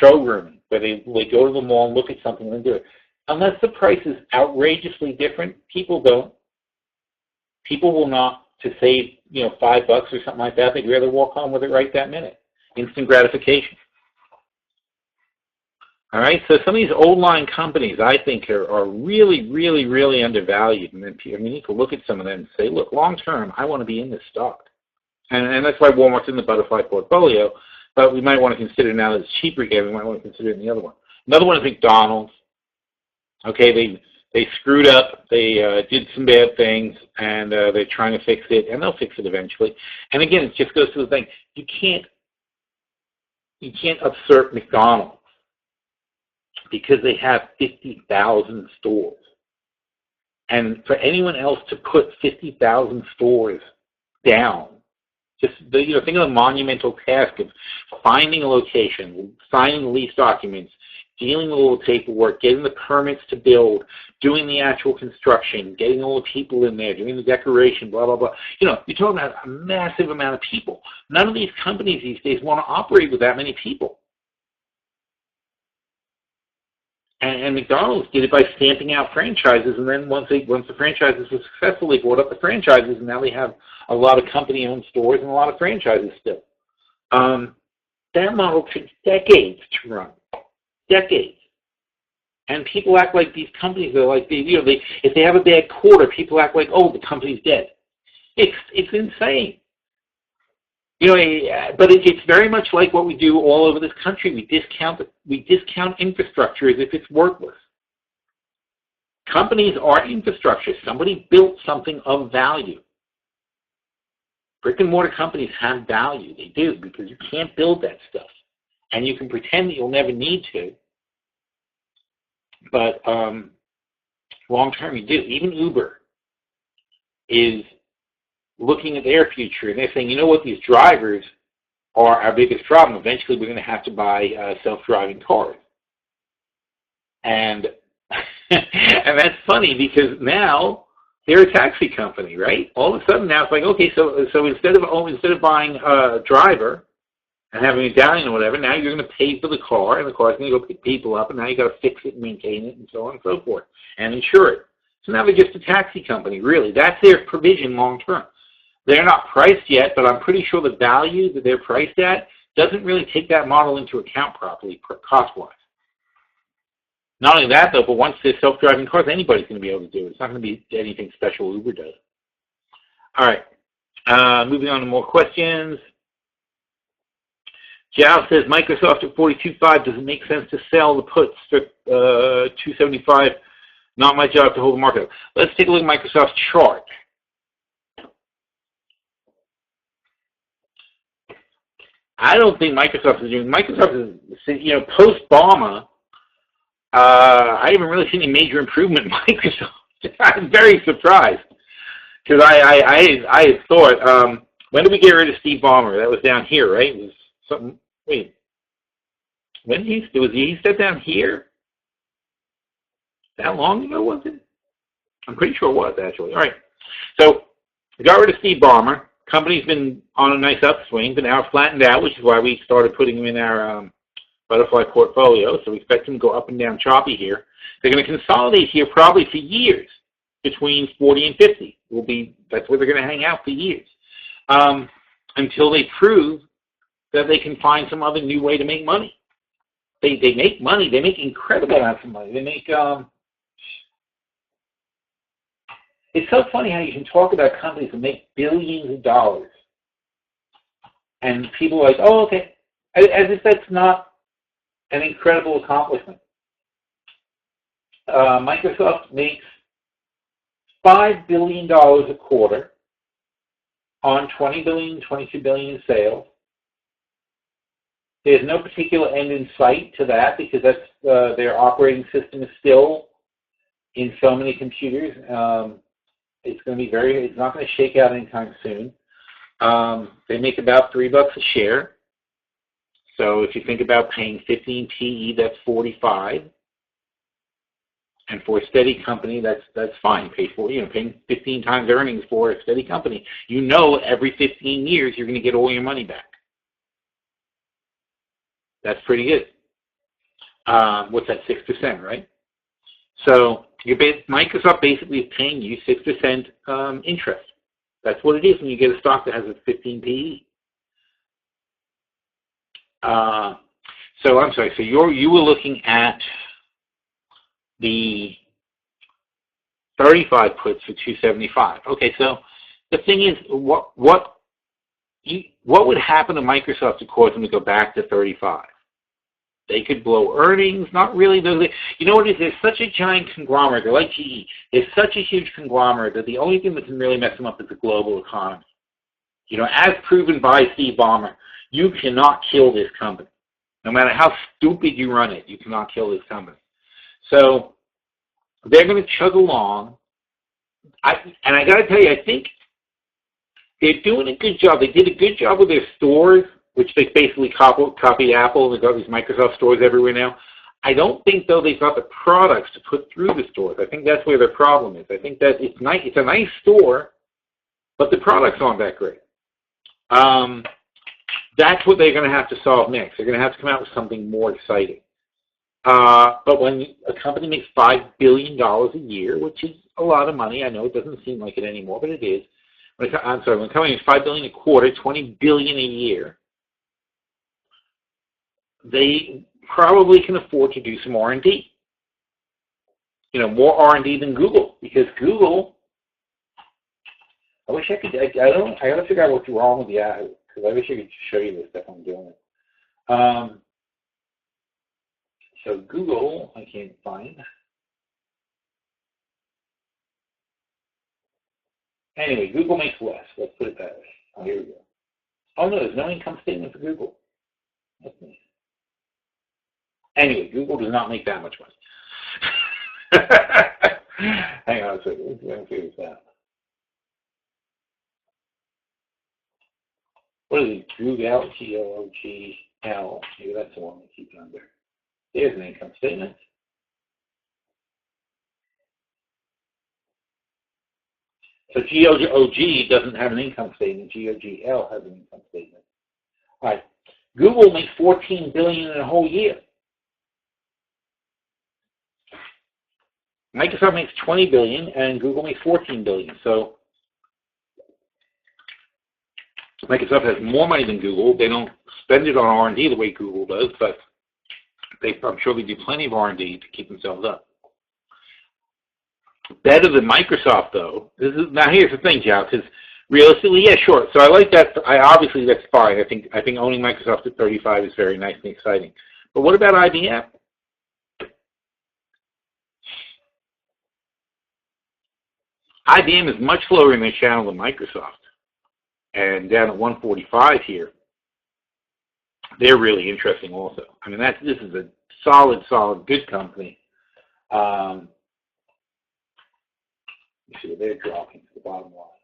showrooming, where they go to the mall and look at something and do it. unless the price is outrageously different, people don't. People will not, to save, $5 or something like that, they'd rather walk home with it right that minute. Instant gratification. All right, so some of these old line companies, I think, are really, really, really undervalued. And then, you need to look at some of them and say, look, long term, I want to be in this stock. And that's why Walmart's in the butterfly portfolio. But we might want to consider, now that it's cheaper again, we might want to consider it in the other one. Another one is McDonald's. Okay, they screwed up. They did some bad things, and they're trying to fix it, and they'll fix it eventually. And again, it just goes to the thing: you can't usurp McDonald's because they have 50,000 stores. And for anyone else to put 50,000 stores down, just think of the monumental task of finding a location, signing the lease documents, dealing with all the paperwork, getting the permits to build, doing the actual construction, getting all the people in there, doing the decoration, blah, blah, blah. You're talking about a massive amount of people. None of these companies these days want to operate with that many people. And McDonald's did it by stamping out franchises, and then once the franchises were successful, they bought up the franchises, and now they have a lot of company-owned stores and a lot of franchises still. That model took decades to run. Decades. And people act like these companies are like, if they have a bad quarter, people act like, oh, the company's dead. It's insane. But it's very much like what we do all over this country. We discount infrastructure as if it's worthless. Companies are infrastructure. Somebody built something of value. Brick and mortar companies have value. They do, because you can't build that stuff. And you can pretend that you'll never need to. But long term, you do. Even Uber is looking at their future, and they're saying, you know what, these drivers are our biggest problem. Eventually, we're going to have to buy self-driving cars. And and that's funny, because now they're a taxi company, right? All of a sudden now it's like, okay, so instead of buying a driver and having a medallion or whatever, now you're going to pay for the car, and the car's going to go pick people up, and now you got to fix it and maintain it, and so on and so forth, and insure it. So now they're just a taxi company, really. That's their provision long term. They're not priced yet, but I'm pretty sure the value that they're priced at doesn't really take that model into account properly, cost-wise. Not only that, though, but once there's self-driving cars, anybody's going to be able to do it. It's not going to be anything special Uber does. All right. Moving on to more questions. Jao says, Microsoft at 42.5, does it make sense to sell the puts for 275? Not my job to hold the market. Let's take a look at Microsoft's chart. I don't think Microsoft is post-Obama, I haven't really seen any major improvement in Microsoft. I'm very surprised, because I had thought, when did we get rid of Steve Ballmer? That was down here, right? It was something, wait, when did he step down here? That long ago, was it? I'm pretty sure it was, actually. All right, so we got rid of Steve Ballmer. Company's been on a nice upswing, but now flattened out, which is why we started putting him in our butterfly portfolio. So we expect him to go up and down choppy here. They're going to consolidate here probably for years, between 40 and 50. That's where they're going to hang out for years, until they prove that they can find some other new way to make money. They make money. They make incredible amounts of money. They make it's so funny how you can talk about companies that make billions of dollars, and people are like, oh, okay, as if that's not an incredible accomplishment. Microsoft makes $5 billion a quarter on $20 billion, $22 billion in sales. There's no particular end in sight to that, because that's their operating system is still in so many computers. It's going to be it's not going to shake out anytime soon. They make about $3 a share. So if you think about paying 15 PE, that's 45. And for a steady company, that's fine. Paying 15 times earnings for a steady company. Every 15 years you're going to get all your money back. That's pretty good. What's that, 6%, right? So Microsoft basically is paying you 6% interest. That's what it is when you get a stock that has a 15 PE. So I'm sorry. So you were looking at the 35 puts for 275. Okay. So the thing is, what would happen to Microsoft to cause them to go back to 35? They could blow earnings, not really. You know what it is? They're such a giant conglomerate. They're like GE. They're such a huge conglomerate that the only thing that can really mess them up is the global economy. You know, as proven by Steve Ballmer, you cannot kill this company. No matter how stupid you run it, you cannot kill this company. So they're going to chug along. And I got to tell you, I think they're doing a good job. They did a good job with their stores, which they basically copied Apple. They've got these Microsoft stores everywhere now. I don't think, though, they've got the products to put through the stores. I think that's where their problem is. I think that it's nice. It's a nice store, but the products aren't that great. That's what they're going to have to solve next. They're going to have to come out with something more exciting. But when a company makes $5 billion a year, which is a lot of money, I know it doesn't seem like it anymore, but it is. When a company makes $5 billion a quarter, $20 billion a year, they probably can afford to do some R&D. You know, more R&D than Google, because Google. I wish I could. I got to figure out what's wrong with the ad, because I wish I could show you this stuff I'm doing it. So Google, I can't find. Anyway, Google makes less. Let's put it that way. Oh, here we go. Oh no, there's no income statement for Google. That's nice. Anyway, Google does not make that much money. Hang on a second. Let me figure this out. What is it? Google, G-O-O-G-L. Maybe that's the one we keep it under. There's an income statement. So G-O-G doesn't have an income statement. G-O-G-L has an income statement. All right. Google makes $14 billion in a whole year. Microsoft makes $20 billion, and Google makes $14 billion. So Microsoft has more money than Google. They don't spend it on R&D the way Google does, but I'm sure they do plenty of R&D to keep themselves up. Better than Microsoft, though. Now here's the thing, Joe, because realistically, yeah, sure. So I like that. Obviously that's fine. I think owning Microsoft at 35 is very nice and exciting. But what about IBM? IBM is much lower in their channel than Microsoft, and down at 145 here. They're really interesting also. I mean, this is a solid, good company. You see, they're dropping to the bottom line.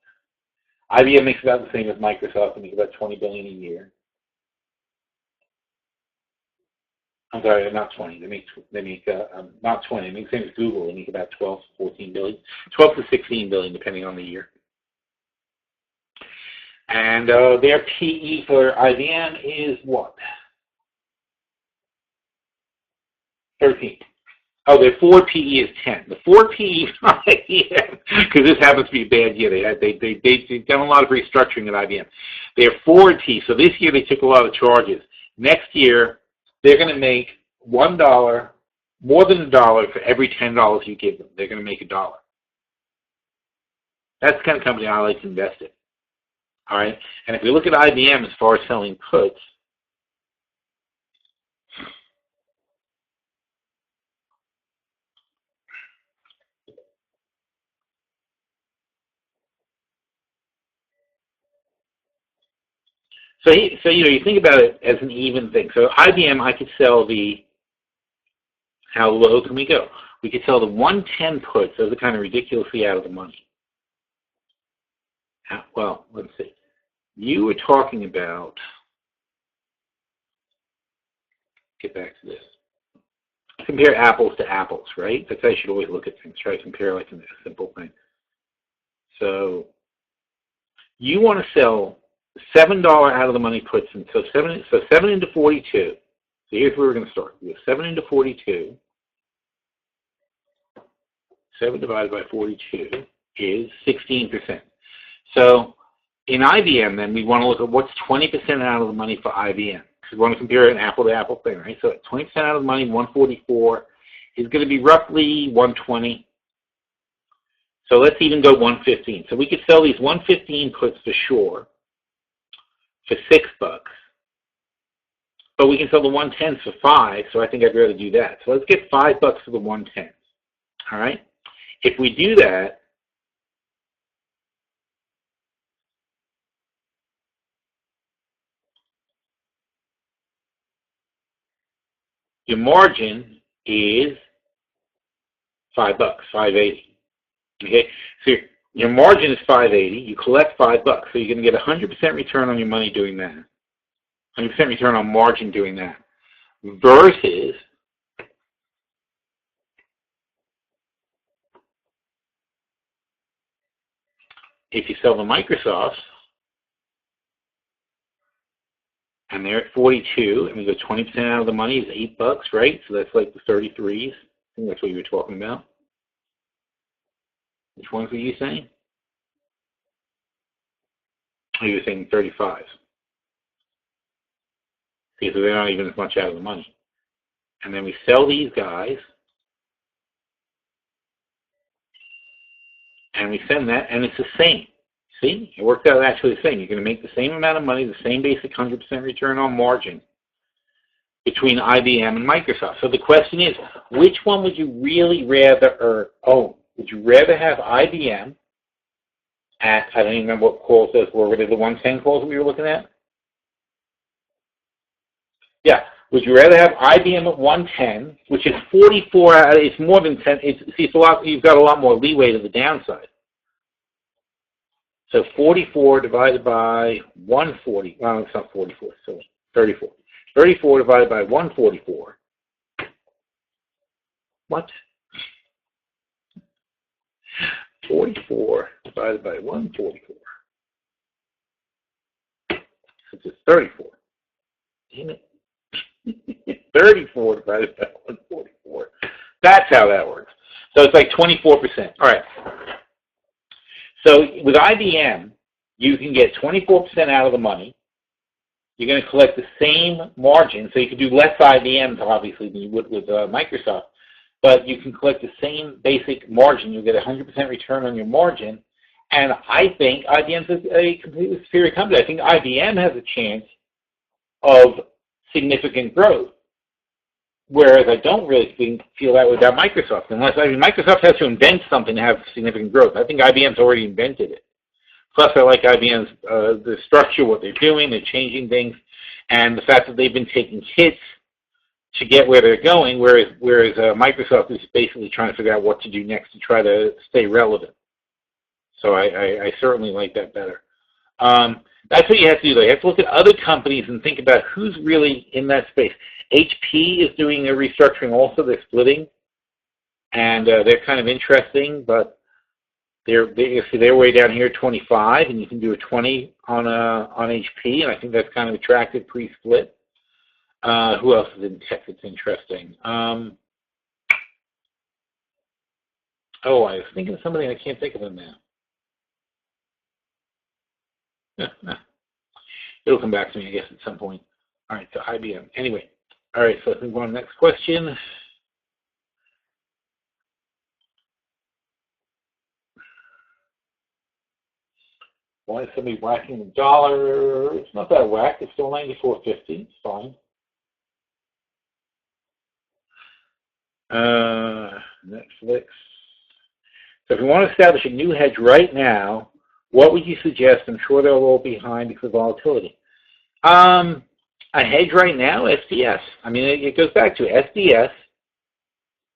IBM makes about the same as Microsoft. They make about $20 billion a year. I'm sorry, not 20. They make not 20. They make the same as Google. They make about 12 to 14 billion, 12 to 16 billion, depending on the year. And their PE for IBM is what? 13. Oh, their forward PE is 10. The forward PE for IBM, because this happens to be a bad year. They've done a lot of restructuring at IBM. Their forward PE, so this year they took a lot of charges. Next year, they're going to make $1, more than $1 for every $10 you give them. They're going to make $1. That's the kind of company I like to invest in. All right? And if we look at IBM as far as selling puts, so you think about it as an even thing. So IBM, I could sell how low can we go? We could sell the 110 puts. Those are kind of ridiculously out of the money. Well, let's see. You were talking about, get back to this. Compare apples to apples, right? That's how you should always look at things. Try to compare like a simple thing. So you want to sell $7 out of the money puts, and so 7 into 42. So here's where we're going to start. We have 7 into 42. 7 divided by 42 is 16%. So in IBM, then, we want to look at what's 20% out of the money for IBM. Because we want to compare an apple-to-apple thing, right? So 20% out of the money, 144, is going to be roughly 120. So let's even go 115. So we could sell these 115 puts for sure for $6. But we can sell the 110s for $5, so I think I'd rather do that. So let's get $5 for the 110s. All right? If we do that, your margin is $5, $5.80. Okay? So your margin is $5.80. You collect $5, so you're going to get 100% return on your money doing that. 100% return on margin doing that. Versus if you sell the Microsofts and they're at 42, and we go 20% out of the money is $8, right? So that's like the 33s. I think that's what you were talking about. Which ones were you saying? Oh, you were saying 35s. See, so they're not even as much out of the money. And then we sell these guys, and we send that, and it's the same. See? It worked out actually the same. You're going to make the same amount of money, the same basic 100% return on margin between IBM and Microsoft. So the question is, which one would you really rather own? Would you rather have IBM at, I don't even remember what calls those were, were they the 110 calls that we were looking at? Yeah. Would you rather have IBM at 110, which is 44, it's more than 10, it's a lot, you've got a lot more leeway to the downside. So 44 divided by 140, well, it's not 44, so 34. 34 divided by 144. What? 44 divided by 144. It's just 34. Damn it. 34 divided by 144. That's how that works. So it's like 24%. All right. So with IBM, you can get 24% out of the money. You're going to collect the same margin, so you can do less IBMs, obviously, than you would with Microsoft, but you can collect the same basic margin. You'll get 100% return on your margin, and I think IBM is a completely superior company. I think IBM has a chance of significant growth, whereas I don't really feel that way about Microsoft, unless, I mean, Microsoft has to invent something to have significant growth. I think IBM's already invented it. Plus, I like IBM's the structure, what they're doing, they're changing things, and the fact that they've been taking hits to get where they're going, whereas Microsoft is basically trying to figure out what to do next to try to stay relevant. So I certainly like that better. That's what you have to do, though. You have to look at other companies and think about who's really in that space. HP is doing a restructuring also. They're splitting, and they're kind of interesting, but they're way down here, 25, and you can do a 20 on HP, and I think that's kind of attractive pre-split. Who else is in tech that's interesting? Oh, I was thinking of somebody, and I can't think of them now. It'll come back to me, I guess, at some point. All right, so IBM. Anyway, all right, so let's move on to the next question. Why is somebody whacking the dollar? It's not that whacked. It's still 94.50. It's fine. Netflix. So if you want to establish a new hedge right now, what would you suggest? I'm sure they'll all be behind because of volatility. A hedge right now, SDS. I mean, it goes back to SDS.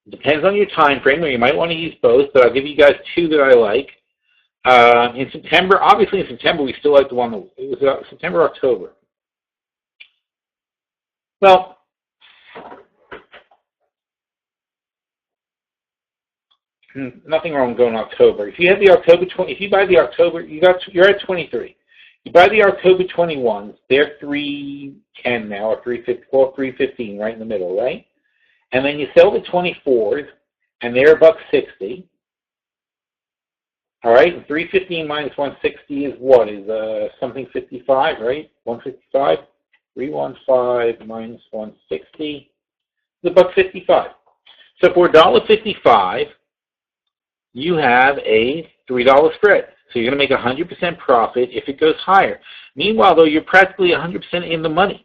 It depends on your time frame, or you might want to use both, but I'll give you guys two that I like. In September, obviously in September, we still like the one that it was September, October. Well, nothing wrong with going October. If you have the October 20, if you buy the October, you're at 23. You buy the October 21s, they're 310 now, or 315, right in the middle, right? And then you sell the 24s, and they're $1.60. All right, and 315 minus 160 is what? Is something 55, right? 155. 315 minus 160 is $1.55. So for $1.55, you have a $3 spread. So you're going to make 100% profit if it goes higher. Meanwhile, though, you're practically 100% in the money.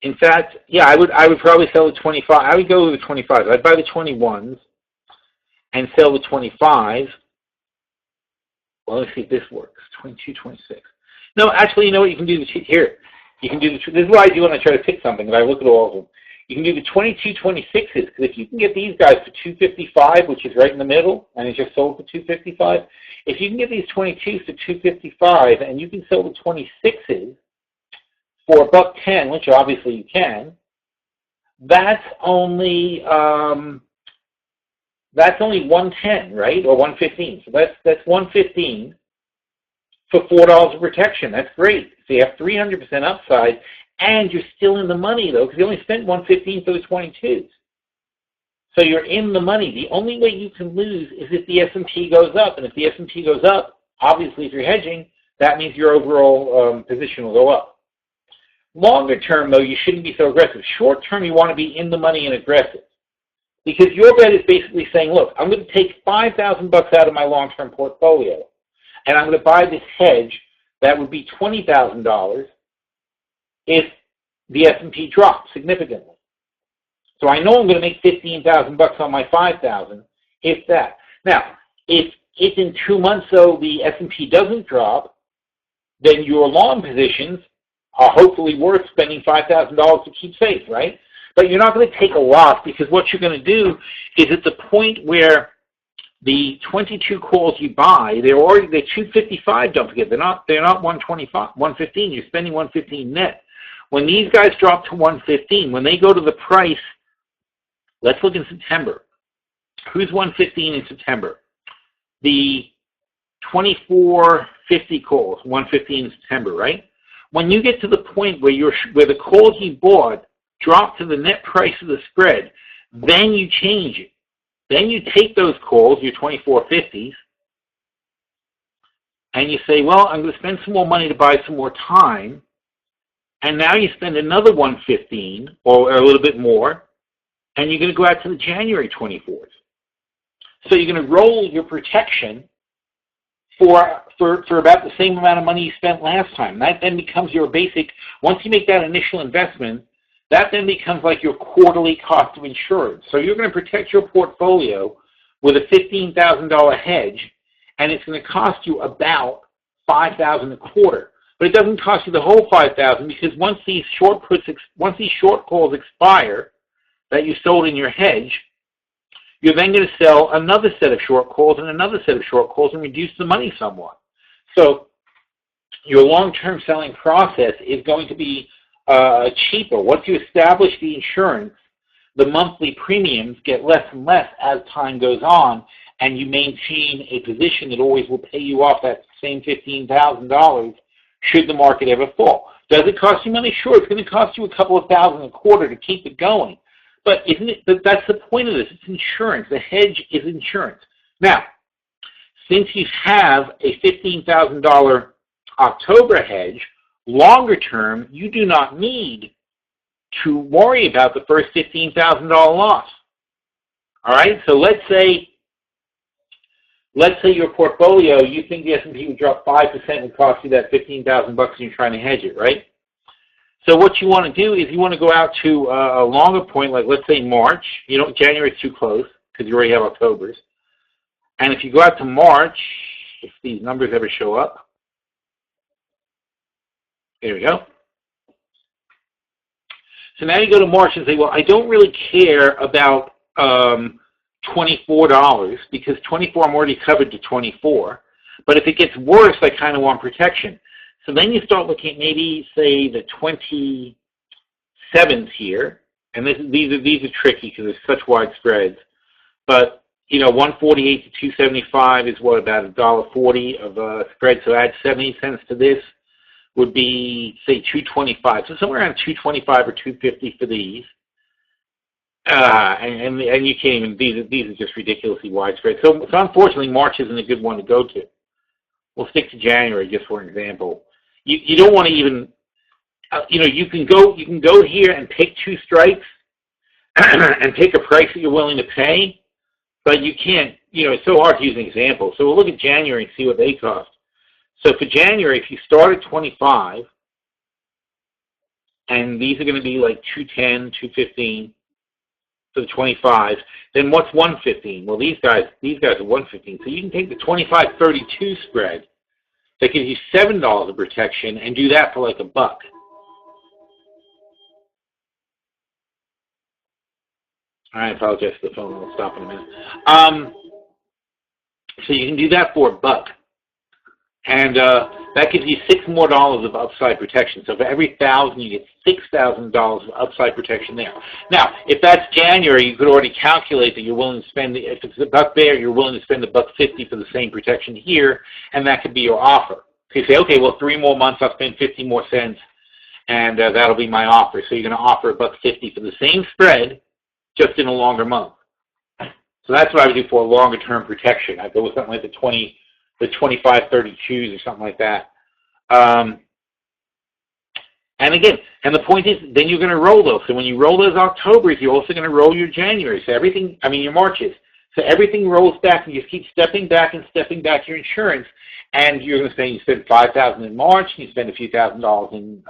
In fact, yeah, I would probably sell the 25. I would go with the 25s. I'd buy the 21s and sell the 25s. Well, let's see if this works. 22, 26. No, actually, you know what? You can do here. You can do this is what I do when I try to pick something, and I look at all of them. You can do the 22, 26s, because if you can get these guys for 255, which is right in the middle, and it's just sold for 255, if you can get these 22s to 255, and you can sell the 26s for $1.10, which obviously you can, that's only 110, right, or 115. So that's 115 for $4 of protection. That's great. So you have 300% upside, and you're still in the money though, because you only spent 115 for the 22s. So you're in the money. The only way you can lose is if the S&P goes up, and if the S&P goes up, obviously if you're hedging, that means your overall position will go up. Longer term, though, you shouldn't be so aggressive. Short term, you want to be in the money and aggressive. Because your bet is basically saying, look, I'm going to take $5,000 out of my long-term portfolio, and I'm going to buy this hedge that would be $20,000 if the S&P drops significantly. So I know I'm going to make $15,000 on my $5,000, if that. Now, if in 2 months, though, the S&P doesn't drop, then your long positions are hopefully worth spending $5,000 to keep safe, right? But you're not going to take a loss, because what you're going to do is at the point where the 22 calls you buy, they're 255. Don't forget, they're not 125, 115. You're spending 115 net. When these guys drop to 115, when they go to the price, let's look in September. Who's 115 in September? The 2450 calls, 115 in September, right? When you get to the point where the calls you bought drop to the net price of the spread, then you change it. Then you take those calls, your 2450s, and you say, well, I'm going to spend some more money to buy some more time, and now you spend another 115 or a little bit more, and you're going to go out to the January 24th. So you're going to roll your protection for about the same amount of money you spent last time. That then becomes your basic, once you make that initial investment, that then becomes like your quarterly cost of insurance. So you're going to protect your portfolio with a $15,000 hedge, and it's going to cost you about $5,000 a quarter. But it doesn't cost you the whole $5,000, because once these short calls expire that you sold in your hedge, you're then going to sell another set of short calls and another set of short calls and reduce the money somewhat. So your long-term selling process is going to be cheaper. Once you establish the insurance, the monthly premiums get less and less as time goes on, and you maintain a position that always will pay you off that same $15,000 should the market ever fall. Does it cost you money? Sure, it's going to cost you a couple of thousand a quarter to keep it going. But isn't it? But that's the point of this. It's insurance. The hedge is insurance. Now, since you have a $15,000 October hedge, longer term, you do not need to worry about the first $15,000 loss. All right. So let's say your portfolio, you think the S&P would drop 5% and cost you that $15,000 and you're trying to hedge it, right? So what you want to do is you want to go out to a longer point, like let's say March. January is too close because you already have October's. And if you go out to March, if these numbers ever show up, there we go. So now you go to March and say, well, I don't really care about $24 because 24 I'm already covered to 24. But if it gets worse, I kind of want protection. So then you start looking at maybe, say, the 27th here, and these are tricky because there's such wide spreads. But 148 to 275 is what, about $1.40 of spread. So add 70 cents to this would be, say, 225. So somewhere around 225 or 250 for these. And you can't even, these are just ridiculously widespread. So unfortunately, March isn't a good one to go to. We'll stick to January just for an example. You don't want to even, you can go here and pick two strikes and pick a price that you're willing to pay, but you can't, it's so hard to use an example. So we'll look at January and see what they cost. So for January, if you start at 25, and these are going to be like 210, 215 for the 25, then what's 115? Well, these guys are 115. So you can take the 25.32 spread that gives you $7 of protection and do that for like $1. All right, I apologize for the phone. I'll stop in a minute. So you can do that for $1. And that gives you $6 more of upside protection. So for every 1,000, you get $6,000 of upside protection there. Now, if that's January, you could already calculate that you're willing to spend, if it's $1 there, you're willing to spend $1.50 for the same protection here, and that could be your offer. So you say, okay, well, 3 more months, I'll spend 50 more cents, and that'll be my offer. So you're going to offer $1.50 for the same spread, just in a longer month. So that's what I would do for a longer term protection. I'd go with something like the 25.32s or something like that. And again, and the point is, then you're going to roll those. So when you roll those Octobers, you're also going to roll your January. So everything, your Marches. So everything rolls back, and you just keep stepping back and stepping back your insurance. And you're going to say you spend $5,000 in March, and you spend a few $1,000s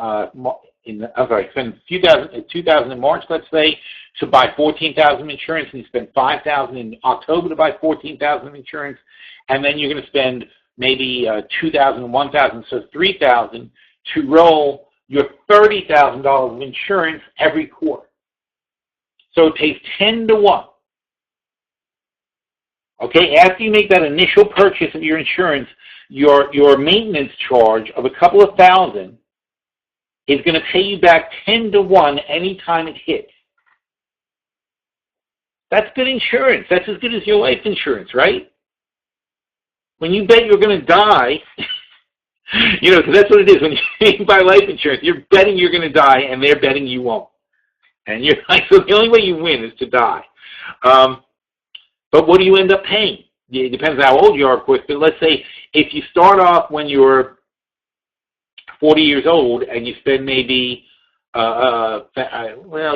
spend a few $2,000 in March, let's say, to buy $14,000 insurance, and you spend $5,000 in October to buy $14,000 insurance, and then you're going to spend maybe $2,000 and $1,000, so $3,000 to roll your $30,000 of insurance every quarter. So it pays 10 to 1. Okay, after you make that initial purchase of your insurance, your maintenance charge of a couple of $1,000 is going to pay you back 10 to 1 anytime it hits. That's good insurance. That's as good as your life insurance, right? When you bet you're going to die, because that's what it is. When you buy life insurance, you're betting you're going to die, and they're betting you won't. And you're like, so the only way you win is to die. But what do you end up paying? It depends how old you are, of course. But let's say if you start off when you're 40 years old and you spend maybe, well,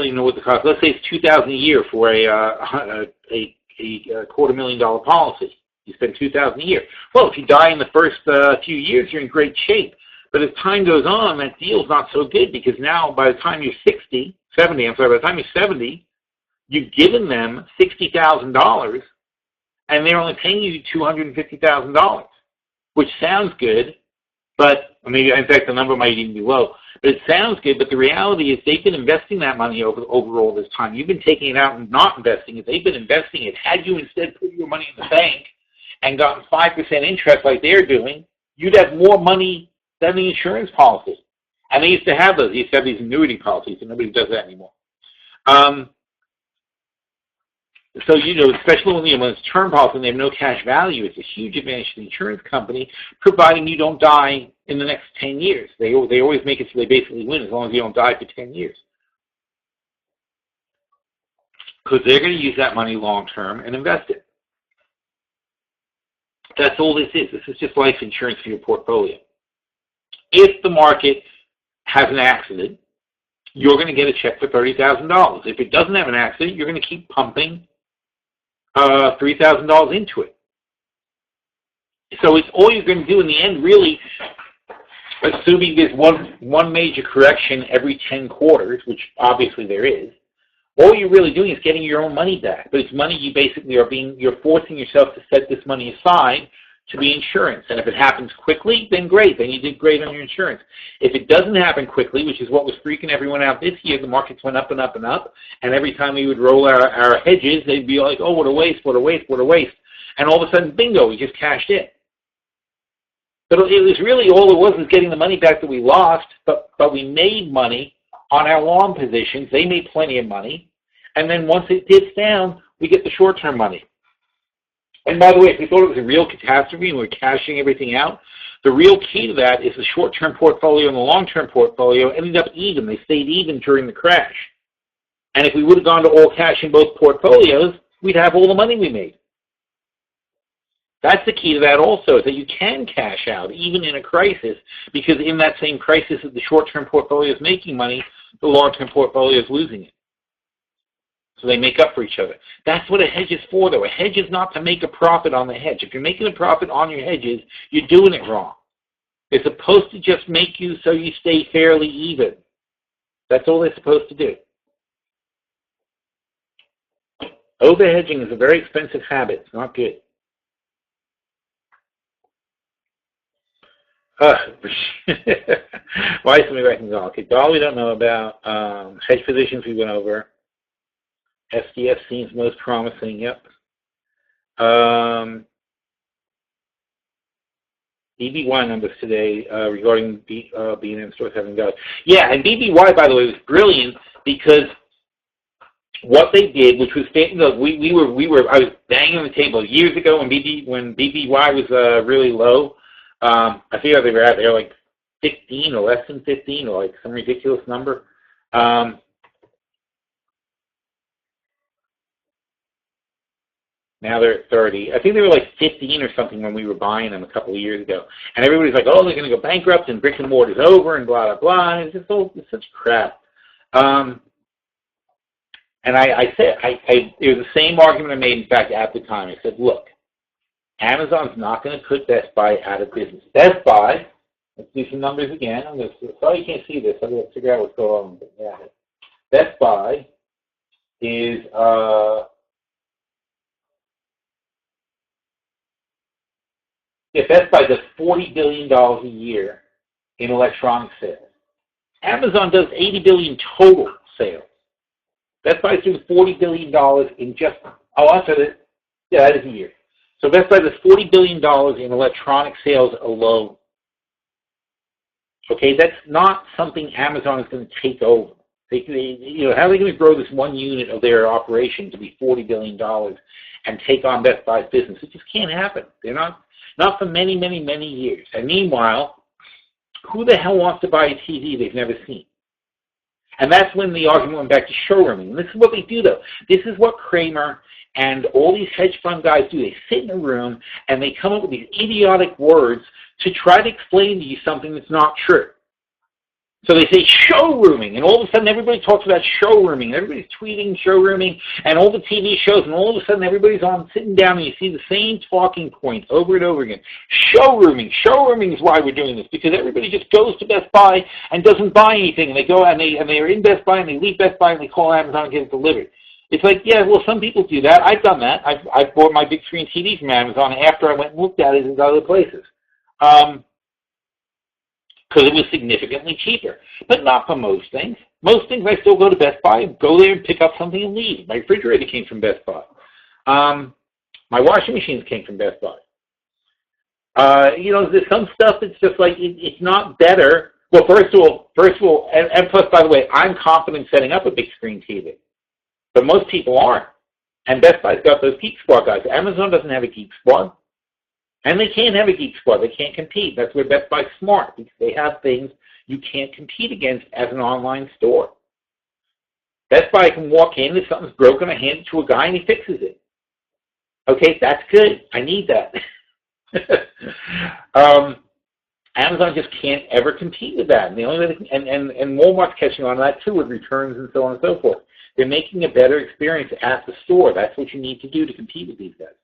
you know what the cost. Let's say it's $2,000 a year for a $250,000 policy. You spend $2,000 a year. Well, if you die in the first few years, you're in great shape. But as time goes on, that deal's not so good, because now by the time you're 70, by the time you're 70, you've given them $60,000, and they're only paying you $250,000, which sounds good, but maybe, in fact, the number might even be low. But it sounds good, but the reality is they've been investing that money over all this time. You've been taking it out and not investing it. They've been investing it. Had you instead put your money in the bank and gotten 5% interest like they're doing, you'd have more money than the insurance policy. And they used to have those. They used to have these annuity policies, and nobody does that anymore. So, especially when it's term policy and they have no cash value, it's a huge advantage to the insurance company, providing you don't die in the next 10 years. They always make it so they basically win as long as you don't die for 10 years. Because they're going to use that money long term and invest it. That's all this is. This is just life insurance for your portfolio. If the market has an accident, you're going to get a check for $30,000. If it doesn't have an accident, you're going to keep pumping $3,000 into it. So it's all you're going to do in the end, really, assuming there's one major correction every 10 quarters, which obviously there is. All you're really doing is getting your own money back. But it's money you basically you're forcing yourself to set this money aside to be insurance. And if it happens quickly, then great. Then you did great on your insurance. If it doesn't happen quickly, which is what was freaking everyone out this year, the markets went up and up and up. And every time we would roll our hedges, they'd be like, oh, what a waste, what a waste, what a waste. And all of a sudden, bingo, we just cashed in. But it was really all it was getting the money back that we lost, but we made money on our long positions. They made plenty of money. And then once it dips down, we get the short-term money. And by the way, if we thought it was a real catastrophe and we're cashing everything out, the real key to that is the short-term portfolio and the long-term portfolio ended up even. They stayed even during the crash. And if we would have gone to all cash in both portfolios, we'd have all the money we made. That's the key to that also, is that you can cash out even in a crisis, because in that same crisis that the short-term portfolio is making money, the long-term portfolio is losing it. So they make up for each other. That's what a hedge is for, though. A hedge is not to make a profit on the hedge. If you're making a profit on your hedges, you're doing it wrong. It's supposed to just make you so you stay fairly even. That's all they're supposed to do. Overhedging is a very expensive habit. It's not good. Why is somebody writing doll? Okay, doll we don't know about. Hedge positions we went over. SDF seems most promising, yep. BBY numbers today regarding B&M stores having got. Yeah, and BBY, by the way, was brilliant because what they did, which was I was banging on the table years ago when BBY was really low. I figure they were out there like 15 or less than 15 or like some ridiculous number. Now they're at 30. I think they were like 15 or something when we were buying them a couple of years ago. And everybody's like, oh, they're going to go bankrupt and brick and mortar's over and blah, blah, blah. And it's such crap. And I said, it was the same argument I made, in fact, at the time. I said, look, Amazon's not going to put Best Buy out of business. Best Buy, let's do some numbers again. Sorry you can't see this. I'm going to figure out what's going on. Yeah. Best Buy is... Best Buy does $40 billion a year in electronic sales. Amazon does $80 billion total sales. Best Buy is doing $40 billion in just, that is a year. So Best Buy does $40 billion in electronic sales alone. Okay, that's not something Amazon is going to take over. How are they going to grow this one unit of their operation to be $40 billion and take on Best Buy's business? It just can't happen. They're not for many, many, many years. And meanwhile, who the hell wants to buy a TV they've never seen? And that's when the argument went back to showrooming. And this is what they do, though. This is what Kramer and all these hedge fund guys do. They sit in a room and they come up with these idiotic words to try to explain to you something that's not true. So they say showrooming, and all of a sudden everybody talks about showrooming. Everybody's tweeting showrooming, and all the TV shows, and all of a sudden everybody's sitting down, and you see the same talking points over and over again. Showrooming. Showrooming is why we're doing this, because everybody just goes to Best Buy and doesn't buy anything, and they go and they are in Best Buy and they leave Best Buy and they call Amazon and get it delivered. It's like, yeah, well, some people do that. I've done that. I've bought my big screen TV from Amazon after I went and looked at it in other places. Because it was significantly cheaper. But not for most things. Most things I still go to Best Buy, go there and pick up something and leave. My refrigerator came from Best Buy. My washing machines came from Best Buy. There's some stuff that's just like, it's not better. Well, first of all, and plus, by the way, I'm confident setting up a big screen TV. But most people aren't. And Best Buy's got those Geek Squad guys. Amazon doesn't have a Geek Squad. And they can't have a Geek Squad. They can't compete. That's where Best Buy's smart, because they have things you can't compete against as an online store. Best Buy can walk in, if something's broken, I hand it to a guy and he fixes it. Okay, that's good. I need that. Amazon just can't ever compete with that. And the only way and Walmart's catching on to that too, with returns and so on and so forth. They're making a better experience at the store. That's what you need to do to compete with these guys.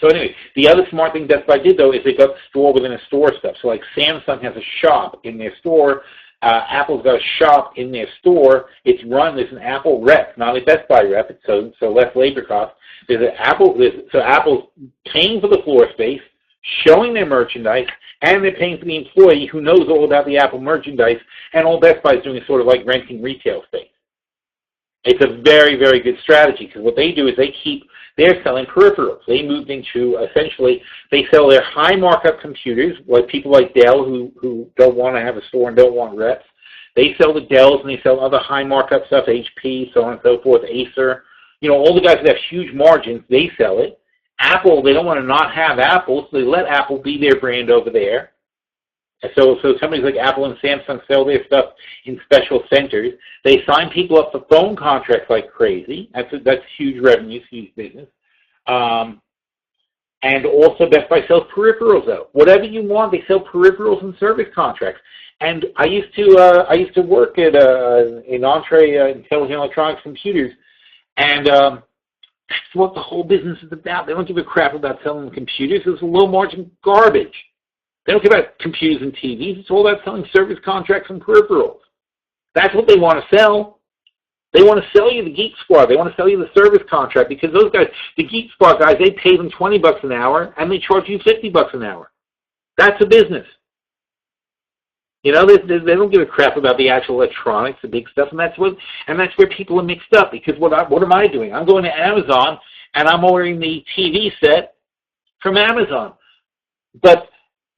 So anyway, the other smart thing Best Buy did, though, is they got store within a store stuff. So like Samsung has a shop in their store. Apple's got a shop in their store. It's run, there's an Apple rep, not a Best Buy rep, so less labor cost. So Apple's paying for the floor space, showing their merchandise, and they're paying for the employee who knows all about the Apple merchandise, and all Best Buy is doing is sort of like renting retail space. It's a very, very good strategy, because what they do is they're selling peripherals. They moved into, essentially, they sell their high markup computers, like people like Dell who don't want to have a store and don't want reps. They sell the Dells and they sell other high markup stuff, HP, so on and so forth, Acer. All the guys that have huge margins, they sell it. Apple, they don't want to not have Apple, so they let Apple be their brand over there. So companies like Apple and Samsung sell their stuff in special centers. They sign people up for phone contracts like crazy. That's huge revenue, huge business. And also Best Buy sells peripherals though. Whatever you want, they sell peripherals and service contracts. And I used to work at in Entree Intelligent Electronics Computers, and that's what the whole business is about. They don't give a crap about selling computers. It's low margin garbage. They don't care about computers and TVs. It's all about selling service contracts and peripherals. That's what they want to sell. They want to sell you the Geek Squad. They want to sell you the service contract because those guys, the Geek Squad guys, they pay them $20 an hour and they charge you $50 an hour. That's a business. You know, they don't give a crap about the actual electronics, the big stuff, and that's where people are mixed up. Because what am I doing? I'm going to Amazon and I'm ordering the TV set from Amazon, but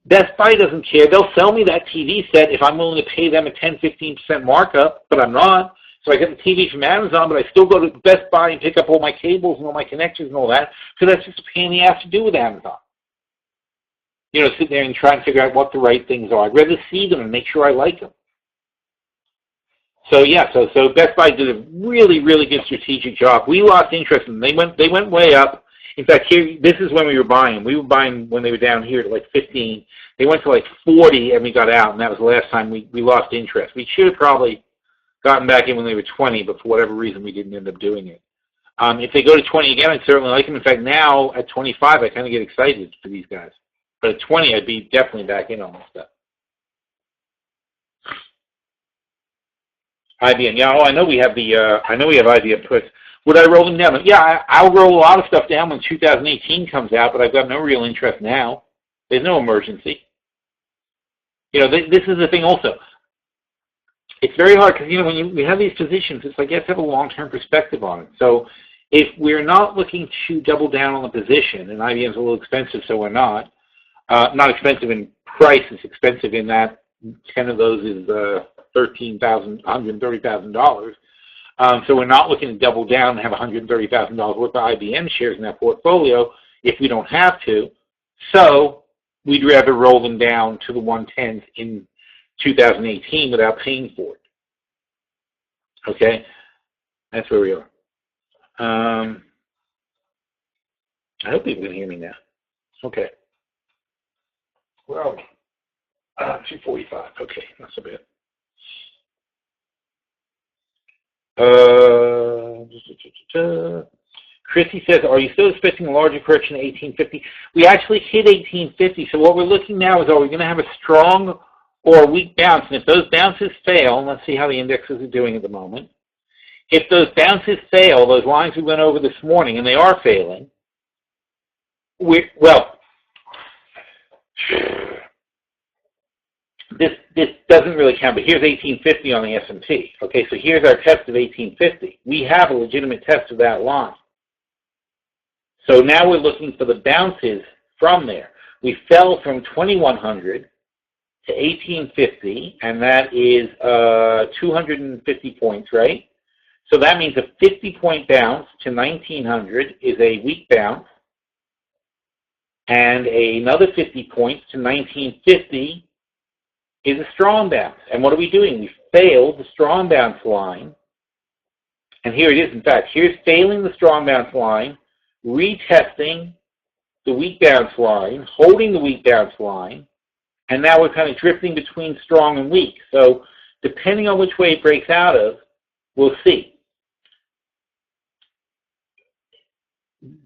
Best Buy doesn't care. They'll sell me that TV set if I'm willing to pay them a 10-15% markup, but I'm not. So I get the TV from Amazon, but I still go to Best Buy and pick up all my cables and all my connectors and all that, because that's just a pain in the ass to do with Amazon. You know, sit there and try and figure out what the right things are. I'd rather see them and make sure I like them. So yeah, so Best Buy did a really, really good strategic job. We lost interest in them. They went way up. In fact, here, this is when we were buying. We were buying when they were down here to like 15. They went to like 40 and we got out, and that was the last time we lost interest. We should have probably gotten back in when they were 20, but for whatever reason we didn't end up doing it. If they go to 20 again, I'd certainly like them. In fact, now at 25, I kind of get excited for these guys. But at 20, I'd be definitely back in on this stuff. IBM, yeah. Oh, I know we have IBM puts. Would I roll them down? Yeah, I'll roll a lot of stuff down when 2018 comes out, but I've got no real interest now. There's no emergency. You know, this is the thing also. It's very hard because, you know, when we have these positions, it's like you have to have a long-term perspective on it. So if we're not looking to double down on the position, and IBM's a little expensive, so we're not expensive in price, it's expensive in that 10 of those is $130,000. So we're not looking to double down and have $130,000 worth of IBM shares in that portfolio if we don't have to. So we'd rather roll them down to the 110s in 2018 without paying for it. Okay? That's where we are. I hope you can hear me now. Okay. Where are we? 245. Okay, not so bad. Chrissy says, are you still expecting a larger correction at 1850? We actually hit 1850, so what we're looking now is, are we going to have a strong or a weak bounce? And if those bounces fail, and let's see how the indexes are doing at the moment. If those bounces fail, those lines we went over this morning, and they are failing, this doesn't really count, but here's 1850 on the S&P. Okay, so here's our test of 1850. We have a legitimate test of that line. So now we're looking for the bounces from there. We fell from 2100 to 1850, and that is 250 points, right? So that means a 50-point bounce to 1900 is a weak bounce, and another 50 points to 1950 is a strong bounce. And what are we doing? We failed the strong bounce line. And here it is, in fact. Here's failing the strong bounce line, retesting the weak bounce line, holding the weak bounce line, and now we're kind of drifting between strong and weak. So depending on which way it breaks out of, we'll see.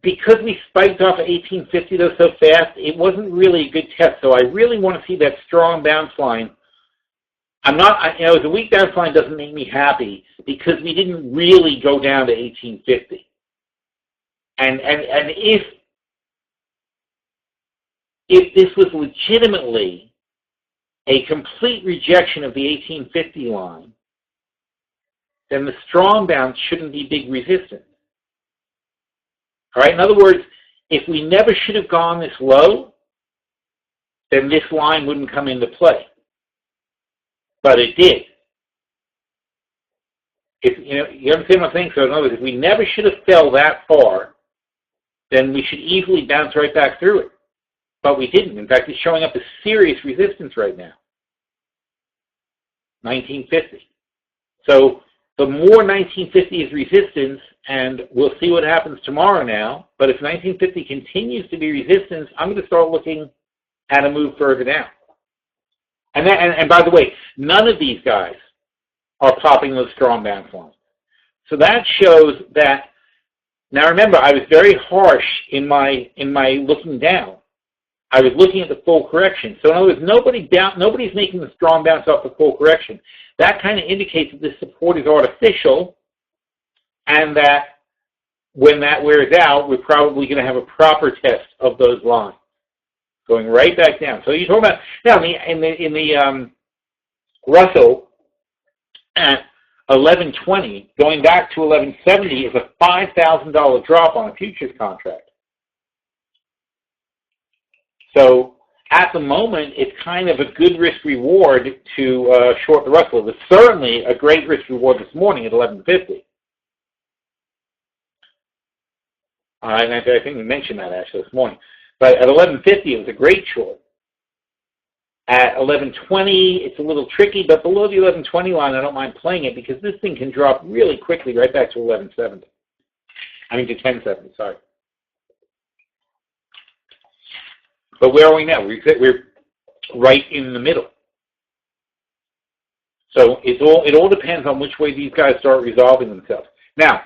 Because we spiked off at 1850 though so fast, it wasn't really a good test. So I really want to see that strong bounce line. The weak bounce line doesn't make me happy because we didn't really go down to 1850. And if this was legitimately a complete rejection of the 1850 line, then the strong bounce shouldn't be big resistance. All right. In other words, if we never should have gone this low, then this line wouldn't come into play. But it did. You understand what I'm saying? So in other words, if we never should have fell that far, then we should easily bounce right back through it. But we didn't. In fact, it's showing up as serious resistance right now. 1950. So the more 1950 is resistance, and we'll see what happens tomorrow now, but if 1950 continues to be resistance, I'm going to start looking at a move further down. And by the way, none of these guys are popping those strong bounce lines. So that shows that, now remember, I was very harsh in my looking down. I was looking at the full correction. So in other words, nobody's making the strong bounce off the full correction. That kind of indicates that this support is artificial, and that when that wears out, we're probably going to have a proper test of those lines, going right back down. So you're talking about now in the Russell at 1120, going back to 1170 is a $5,000 drop on a futures contract. So at the moment, it's kind of a good risk reward to short the Russell. It was certainly a great risk reward this morning at 1150. And I think we mentioned that actually this morning. But at 1150, it was a great short. At 1120, it's a little tricky, but below the 1120 line, I don't mind playing it because this thing can drop really quickly right back to 1170. I mean to 1070, sorry. But where are we now? We're right in the middle. So it all depends on which way these guys start resolving themselves. Now,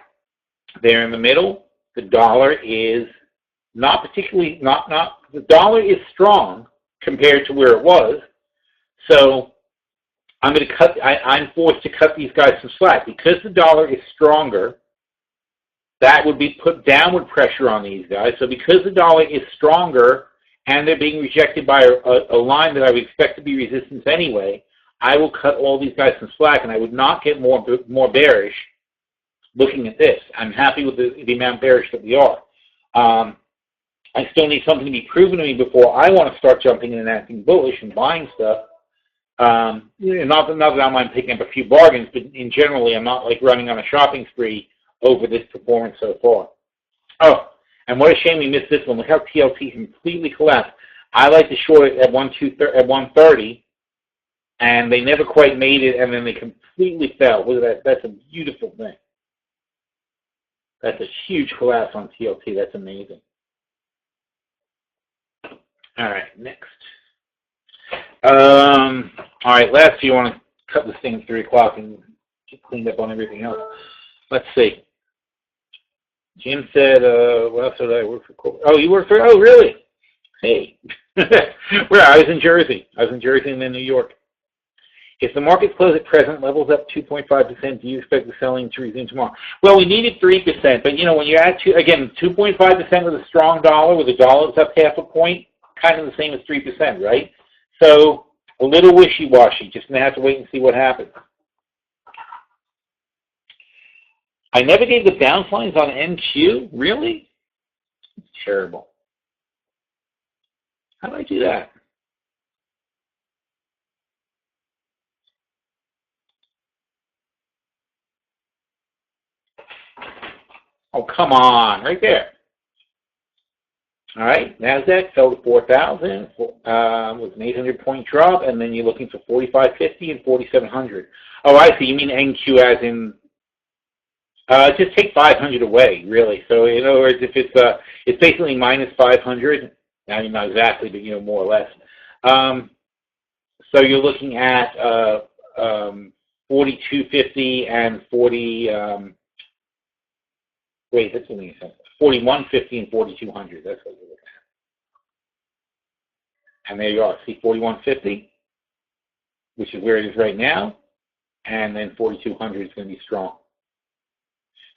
they're in the middle. The dollar is not particularly, the dollar is strong compared to where it was. So I'm forced to cut these guys some slack. Because the dollar is stronger, that would be put downward pressure on these guys. So because the dollar is stronger, and they're being rejected by a line that I would expect to be resistance anyway, I will cut all these guys some slack, and I would not get more bearish looking at this. I'm happy with the amount bearish that we are. I still need something to be proven to me before I want to start jumping in and acting bullish and buying stuff. Not that I mind picking up a few bargains, but in generally, I'm not like running on a shopping spree over this performance so far. Oh. And what a shame we missed this one. Look how TLT completely collapsed. I like to short it at 130, and they never quite made it, and then they completely fell. Look at that. That's a beautiful thing. That's a huge collapse on TLT. That's amazing. All right, next. All right, last you want to cut this thing at 3 o'clock and get cleaned up on everything else. Let's see. Jim said, what else did I work for? Oh, you work for, oh, really? Hey. Where? I was in Jersey. I was in Jersey and then New York. If the market close at present, levels up 2.5%, do you expect the selling to resume tomorrow? Well, we needed 3%, but, you know, when you add, 2.5% with a strong dollar, with a dollar that's up half a point, kind of the same as 3%, right? So, a little wishy-washy. Just going to have to wait and see what happens. I never gave the bounce lines on NQ? Really? It's terrible. How do I do that? Oh, come on. Right there. All right. NASDAQ fell to 4,000. Was an 800-point drop, and then you're looking for 4,550 and 4,700. Oh, I see. You mean NQ as in... just take 500 away, really. So in other words, if it's basically minus 500, I mean not exactly, but you know more or less. So you're looking at 4250 and 40. Wait, that's only 4150 and 4200. That's what you're looking at. And there you are. See 4150, which is where it is right now, and then 4200 is going to be strong.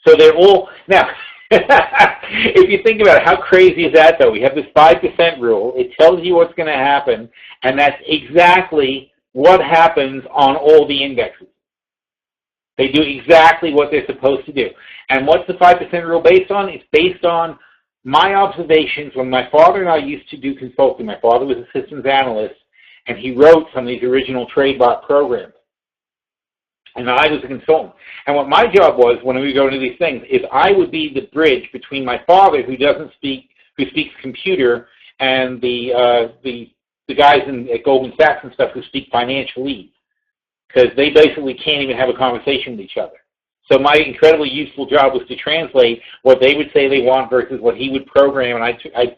So they're all, now, if you think about it, how crazy is that, though? We have this 5% rule. It tells you what's going to happen, and that's exactly what happens on all the indexes. They do exactly what they're supposed to do. And what's the 5% rule based on? It's based on my observations when my father and I used to do consulting. My father was a systems analyst, and he wrote some of these original TradeBot programs. And I was a consultant. And what my job was when we go into these things is I would be the bridge between my father, who speaks computer, and the guys at Goldman Sachs and stuff who speak financial leads. because they basically can't even have a conversation with each other. So my incredibly useful job was to translate what they would say they want versus what he would program, and I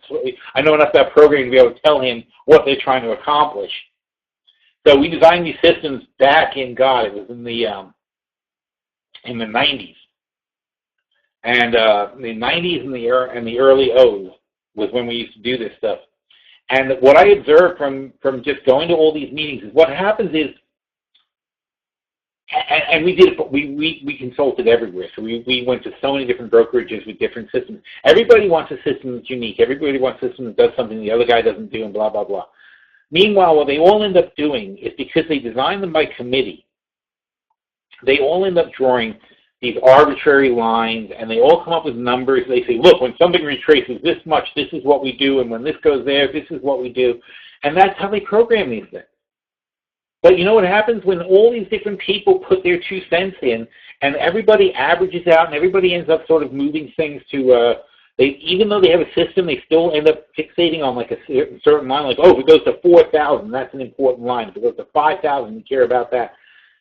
know enough about programming to be able to tell him what they're trying to accomplish. So we designed these systems back in, God, it was in the 90s. And the 90s and the early O's was when we used to do this stuff. And what I observed from just going to all these meetings is what happens is, and we did it, we consulted everywhere. So we went to so many different brokerages with different systems. Everybody wants a system that's unique. Everybody wants a system that does something the other guy doesn't do, and blah, blah, blah. Meanwhile, what they all end up doing is, because they design them by committee, they all end up drawing these arbitrary lines, and they all come up with numbers. They say, look, when something retraces this much, this is what we do, and when this goes there, this is what we do. And that's how they program these things. But you know what happens when all these different people put their 2 cents in, and everybody averages out, and everybody ends up sort of moving things to, even though they have a system, they still end up fixating on like a certain line, like, oh, if it goes to 4,000, that's an important line. If it goes to 5,000, we care about that.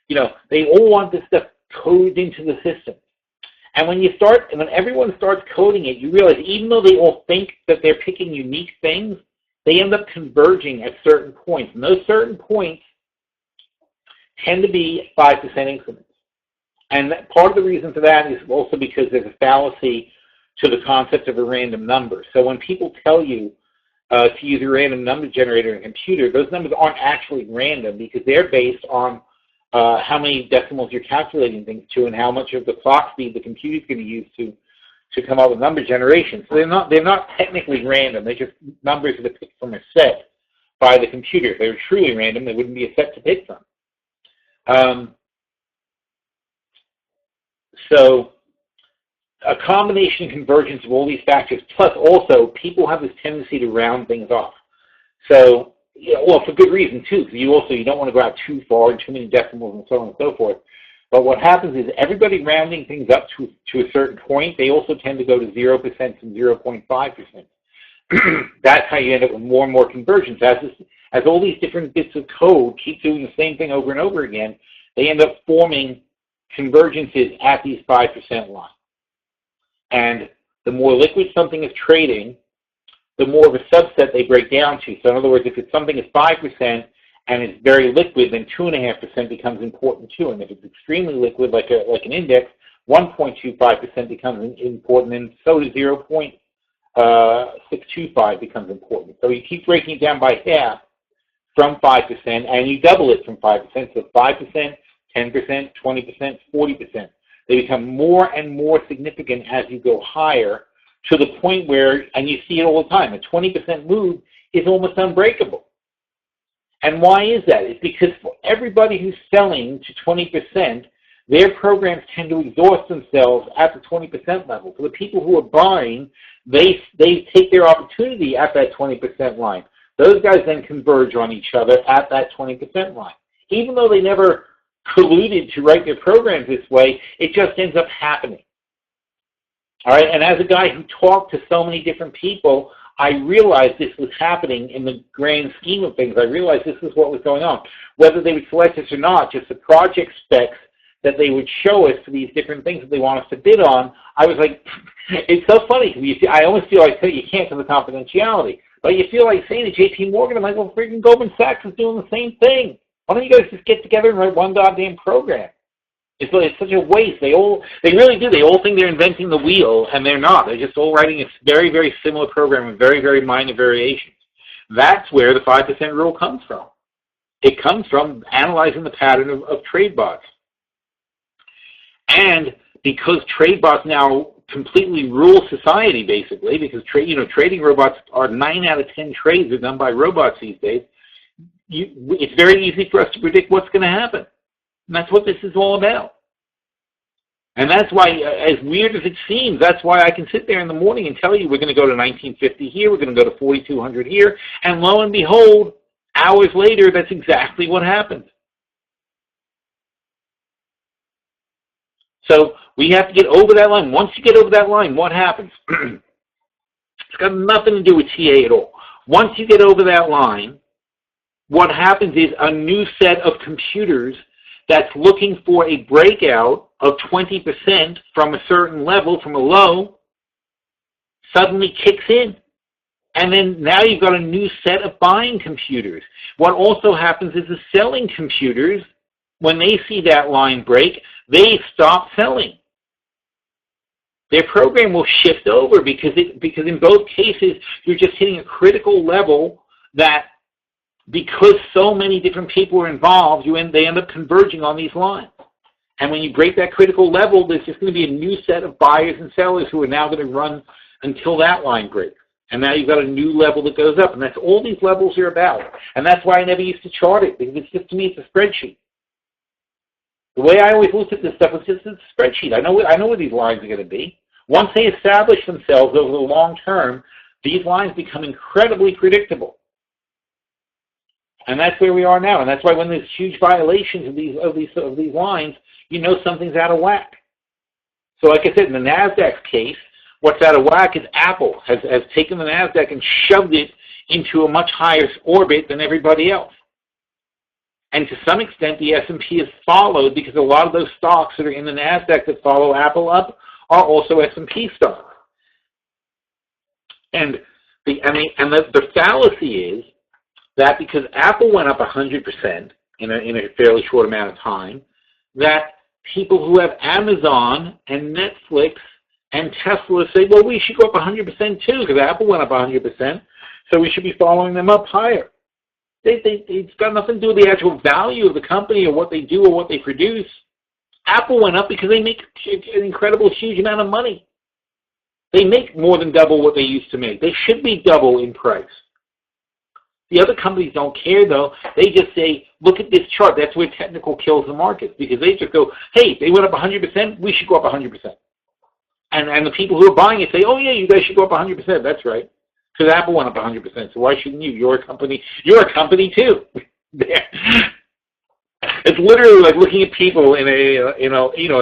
You know, they all want this stuff coded into the system. And when everyone starts coding it, you realize even though they all think that they're picking unique things, they end up converging at certain points. And those certain points tend to be 5% increments. And part of the reason for that is also because there's a fallacy to the concept of a random number. So when people tell you to use a random number generator in a computer, those numbers aren't actually random because they're based on how many decimals you're calculating things to and how much of the clock speed the computer is going to use to come up with number generation. So they're not technically random. They're just numbers that are picked from a set by the computer. If they were truly random, there wouldn't be a set to pick from. So a combination and convergence of all these factors, plus also people have this tendency to round things off. So, well, for good reason too, because you don't want to go out too far and too many decimals and so on and so forth. But what happens is everybody rounding things up to a certain point, they also tend to go to 0% and 0.5%. That's how you end up with more and more convergence. As all these different bits of code keep doing the same thing over and over again, they end up forming convergences at these 5% line. And the more liquid something is trading, the more of a subset they break down to. So in other words, if it's something is 5% and it's very liquid, then 2.5% becomes important too. And if it's extremely liquid, like an index, 1.25% becomes important, and so does 0.625 becomes important. So you keep breaking it down by half from 5%, and you double it from 5%. So 5%, 10%, 20%, 40%. They become more and more significant as you go higher, to the point where, and you see it all the time, a 20% move is almost unbreakable. And why is that? It's because for everybody who's selling to 20%, their programs tend to exhaust themselves at the 20% level. For the people who are buying, they take their opportunity at that 20% line. Those guys then converge on each other at that 20% line. Even though they never colluded to write their programs this way, it just ends up happening. All right, and as a guy who talked to so many different people, I realized this was happening in the grand scheme of things. I realized this is what was going on. Whether they would select us or not, just the project specs that they would show us for these different things that they want us to bid on, I was like, it's so funny. I almost feel like you can't for the confidentiality. But you feel like saying to J.P. Morgan, I'm like, well, freaking Goldman Sachs is doing the same thing. Why don't you guys just get together and write one goddamn program? It's such a waste. They really do. They all think they're inventing the wheel, and they're not. They're just all writing a very, very similar program with very, very minor variations. That's where the 5% rule comes from. It comes from analyzing the pattern of trade bots. And because trade bots now completely rule society, basically, because trading robots are 9 out of 10 trades are done by robots these days, it's very easy for us to predict what's going to happen. And that's what this is all about. And that's why, as weird as it seems, that's why I can sit there in the morning and tell you we're going to go to 1950 here, we're going to go to 4200 here, and lo and behold, hours later, that's exactly what happened. So we have to get over that line. Once you get over that line, what happens? It's got nothing to do with TA at all. Once you get over that line, what happens is a new set of computers that's looking for a breakout of 20% from a certain level, from a low, suddenly kicks in. And then now you've got a new set of buying computers. What also happens is the selling computers, when they see that line break, they stop selling. Their program will shift over because in both cases, you're just hitting a critical level that because so many different people are involved, they end up converging on these lines. And when you break that critical level, there's just going to be a new set of buyers and sellers who are now going to run until that line breaks. And now you've got a new level that goes up. And that's all these levels are about. And that's why I never used to chart it, because it's just, to me, it's a spreadsheet. The way I always looked at this stuff was just a spreadsheet. I know where these lines are going to be. Once they establish themselves over the long term, these lines become incredibly predictable. And that's where we are now. And that's why when there's huge violations of these lines, you know something's out of whack. So like I said, in the NASDAQ case, what's out of whack is Apple has taken the NASDAQ and shoved it into a much higher orbit than everybody else. And to some extent, the S&P has followed, because a lot of those stocks that are in the NASDAQ that follow Apple up are also S&P stocks. And the fallacy is that because Apple went up 100% in a fairly short amount of time, that people who have Amazon and Netflix and Tesla say, well, we should go up 100% too, because Apple went up 100%, so we should be following them up higher. It's got nothing to do with the actual value of the company or what they do or what they produce. Apple went up because they make an incredible, huge amount of money. They make more than double what they used to make. They should be double in price. The other companies don't care, though. They just say, look at this chart. That's where technical kills the market, because they just go, hey, they went up 100%, we should go up 100%. And the people who are buying it say, oh, yeah, you guys should go up 100%. That's right. Because Apple went up 100%, so why shouldn't you? You're a company. You're a company, too. It's literally like looking at people in a,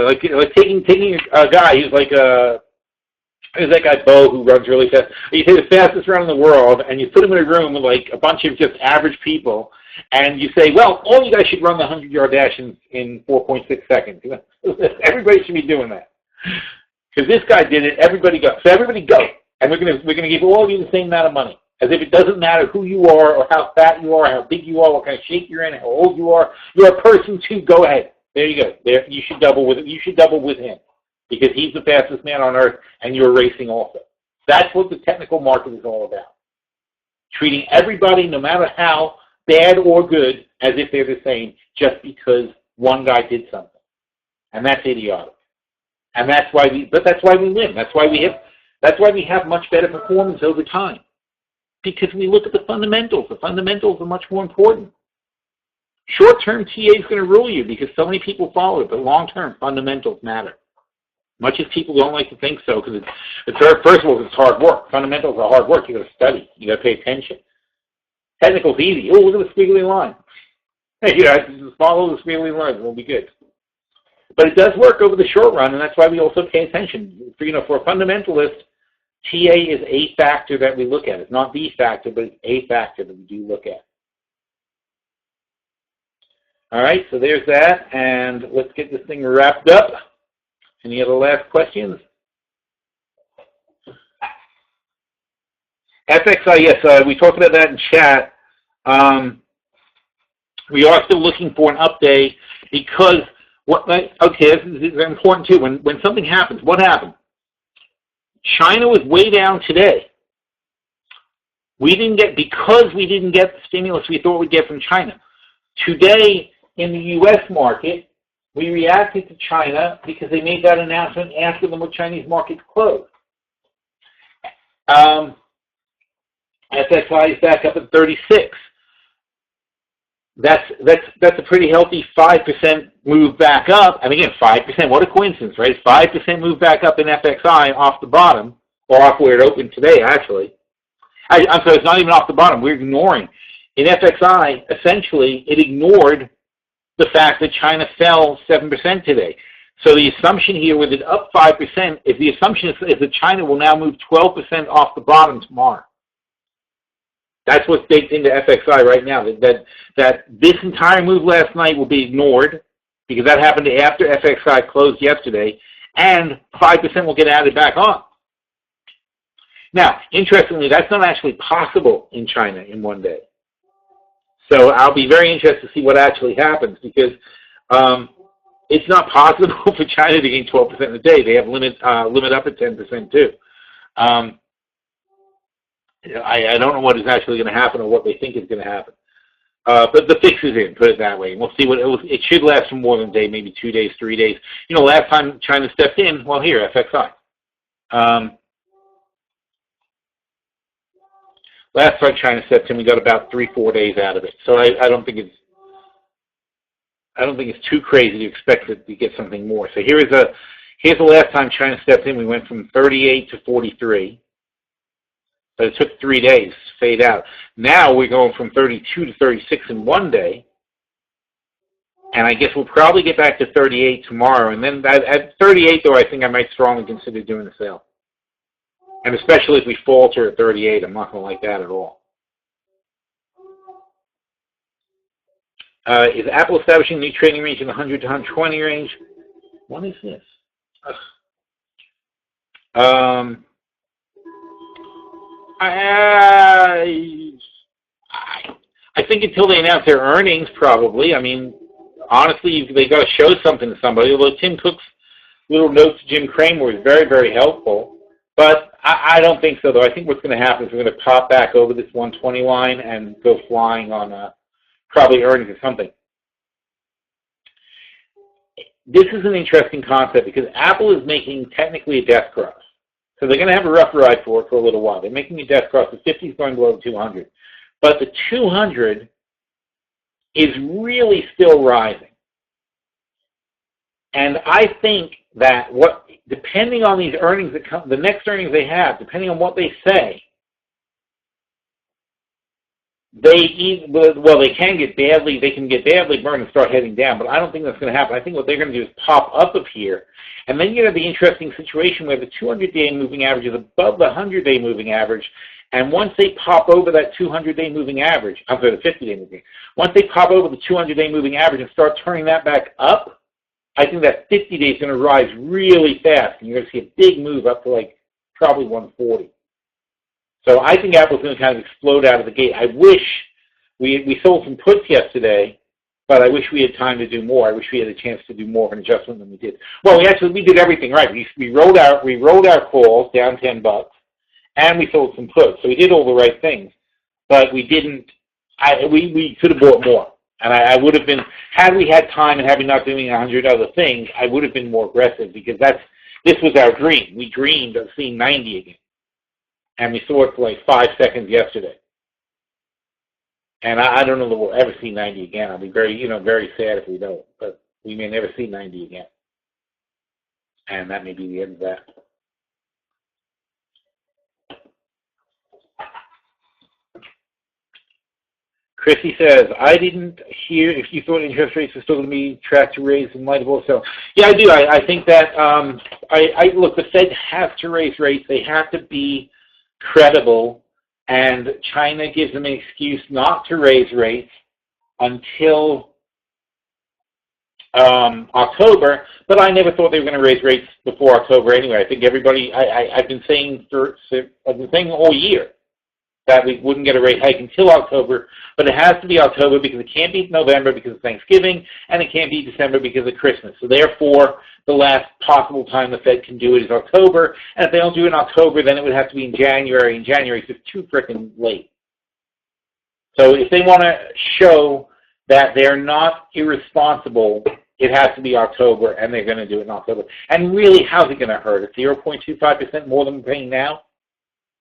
like taking a guy who's like there's that guy Bo who runs really fast. You say the fastest run in the world, and you put him in a room with like a bunch of just average people, and you say, well, all you guys should run the 100-yard dash in 4.6 seconds. Everybody should be doing that. Because this guy did it, everybody go. So everybody go. And we're gonna give all of you the same amount of money. As if it doesn't matter who you are or how fat you are, how big you are, what kind of shape you're in, how old you are. You're a person too. Go ahead. There you go. There, you should double with it. You should double with him, because he's the fastest man on earth, and you're racing also. That's what the technical market is all about. Treating everybody, no matter how bad or good, as if they're the same, just because one guy did something. And that's idiotic. And that's why we win. That's why we have much better performance over time. Because we look at the fundamentals. The fundamentals are much more important. Short-term TA is going to rule you because so many people follow it, but long-term fundamentals matter. Much as people don't like to think so, because first of all, it's hard work. Fundamentals are hard work. You got to study. You got to pay attention. Technical's easy. Oh, look at the squiggly line. Hey, just follow the squiggly line. It'll be good. But it does work over the short run, and that's why we also pay attention. For a fundamentalist, TA is a factor that we look at. It's not the factor, but it's a factor that we do look at. All right, so there's that, and let's get this thing wrapped up. Any other last questions? FXI, yes, we talked about that in chat. We are still looking for an update because, this is important too. When something happens, what happened? China was way down today. Because we didn't get the stimulus we thought we'd get from China. Today, in the U.S. market, we reacted to China because they made that announcement after the Chinese markets closed. SXI is back up at 36. That's a pretty healthy 5% move back up. And again, 5%, what a coincidence, right? 5% move back up in FXI off the bottom, or off where it opened today, actually. I'm sorry, it's not even off the bottom. We're ignoring. In FXI, essentially, it ignored the fact that China fell 7% today. So the assumption here with it up 5%, is the assumption is that China will now move 12% off the bottom tomorrow. That's what's baked into FXI right now, that this entire move last night will be ignored, because that happened after FXI closed yesterday, and 5% will get added back on. Now, interestingly, that's not actually possible in China in one day. So I'll be very interested to see what actually happens, because it's not possible for China to gain 12% in a day. They have limit up at 10% too. I don't know what is actually going to happen or what they think is going to happen. But the fix is in, put it that way. And we'll see what it should last for more than a day, maybe 2 days, 3 days. You know, last time China stepped in, well, here, FXI. Last time China stepped in, we got about 3-4 days out of it. So I don't think it's too crazy to expect it to get something more. So here's the last time China stepped in. We went from 38 to 43. But it took 3 days to fade out. Now we're going from 32 to 36 in 1 day. And I guess we'll probably get back to 38 tomorrow. And then at 38, though, I think I might strongly consider doing the sale. And especially if we falter at 38, I'm not going to like that at all. Is Apple establishing a new trading range in the 100 to 120 range? What is this? I think until they announce their earnings, probably. I mean, honestly, they got to show something to somebody. Although Tim Cook's little note to Jim Cramer was very, very helpful. But I don't think so, though. I think what's going to happen is we're going to pop back over this 120 line and go flying on probably earnings or something. This is an interesting concept because Apple is making technically a death cross. So they're going to have a rough ride for it for a little while. They're making a death cross. The 50 is going below 200. But the 200 is really still rising. And I think that depending on these earnings that come, the next earnings they have, depending on what they say, they can get badly burned and start heading down, but I don't think that's going to happen. I think what they're going to do is pop up of here, and then you have the interesting situation where the 200-day moving average is above the 100-day moving average, and once they pop over that 200-day moving average, I'm sorry, the 50-day moving, once they pop over the 200-day moving average and start turning that back up, I think that 50-day is going to rise really fast, and you're going to see a big move up to like probably 140. So I think Apple's going to kind of explode out of the gate. I wish we sold some puts yesterday, but I wish we had time to do more. I wish we had a chance to do more of an adjustment than we did. Well, we did everything right. We rolled our calls down $10, and we sold some puts. So we did all the right things, but we didn't. We could have bought more, and I would have been, had we had time and had we not doing 100 other things, I would have been more aggressive because this was our dream. We dreamed of seeing 90 again. And we saw it for like 5 seconds yesterday. And I don't know that we'll ever see 90 again. I'll be very sad if we don't. But we may never see 90 again. And that may be the end of that. Chrissy says, I didn't hear if you thought interest rates were still going to be tracked to raise in light of also. Yeah, I do. I think that, look, the Fed has to raise rates. They have to be credible, and China gives them an excuse not to raise rates until October, but I never thought they were going to raise rates before October anyway. I think I've been saying all year that we wouldn't get a rate hike until October, but it has to be October because it can't be November because of Thanksgiving, and it can't be December because of Christmas. So therefore, the last possible time the Fed can do it is October, and if they don't do it in October, then it would have to be in January, and January is just too frickin' late. So if they want to show that they're not irresponsible, it has to be October, and they're going to do it in October. And really, how's it going to hurt? It's 0.25% more than we're paying now?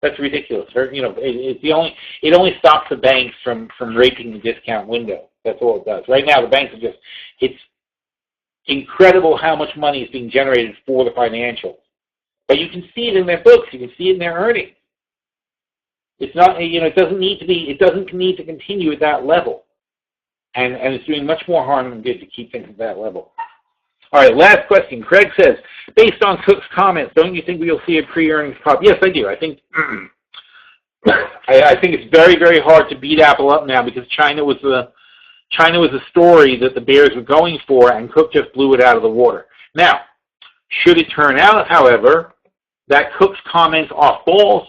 That's ridiculous. It only stops the banks from raping the discount window. That's all it does. Right now, the banks are it's incredible how much money is being generated for the financials. But you can see it in their books. You can see it in their earnings. It's not, it doesn't need to continue at that level. And it's doing much more harm than good to keep things at that level. All right, last question. Craig says, based on Cook's comments, don't you think we'll see a pre-earnings pop? Yes, I do. I think I think it's very, very hard to beat Apple up now because China was the China was a story that the bears were going for, and Cook just blew it out of the water. Now, should it turn out, however, that Cook's comments are false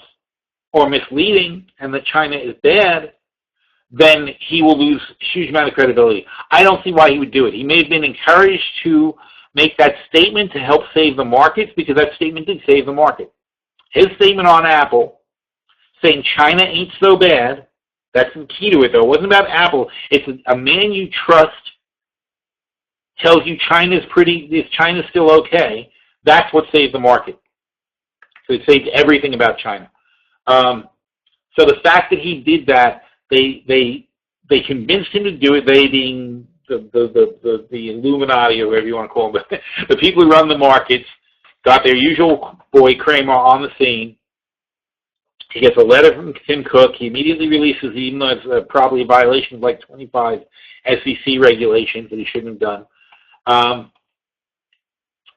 or misleading and that China is bad, then he will lose a huge amount of credibility. I don't see why he would do it. He may have been encouraged to make that statement to help save the markets, because that statement did save the market. His statement on Apple, saying China ain't so bad, that's the key to it, though. It wasn't about Apple. It's a man you trust tells you China's still okay. That's what saved the market. So it saved everything about China. So the fact that he did that, they convinced him to do it. They being the Illuminati, or whatever you want to call them, the people who run the markets, got their usual boy Kramer on the scene. He gets a letter from Tim Cook. He immediately releases it, even though it's probably a violation of like 25 SEC regulations that he shouldn't have done.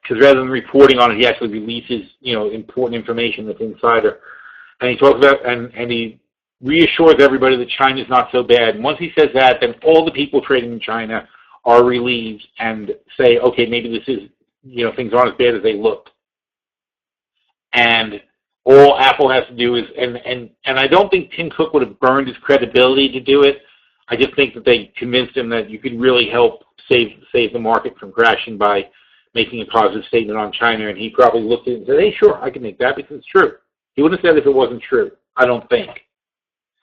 Because rather than reporting on it, he actually releases, important information that's insider. And he talks about, and he reassures everybody that China's not so bad. And once he says that, then all the people trading in China are relieved and say, okay, maybe this is, things aren't as bad as they look. And all Apple has to do is, and I don't think Tim Cook would have burned his credibility to do it. I just think that they convinced him that you could really help save the market from crashing by making a positive statement on China. And he probably looked at it and said, hey, sure, I can make that because it's true. He wouldn't have said if it wasn't true, I don't think.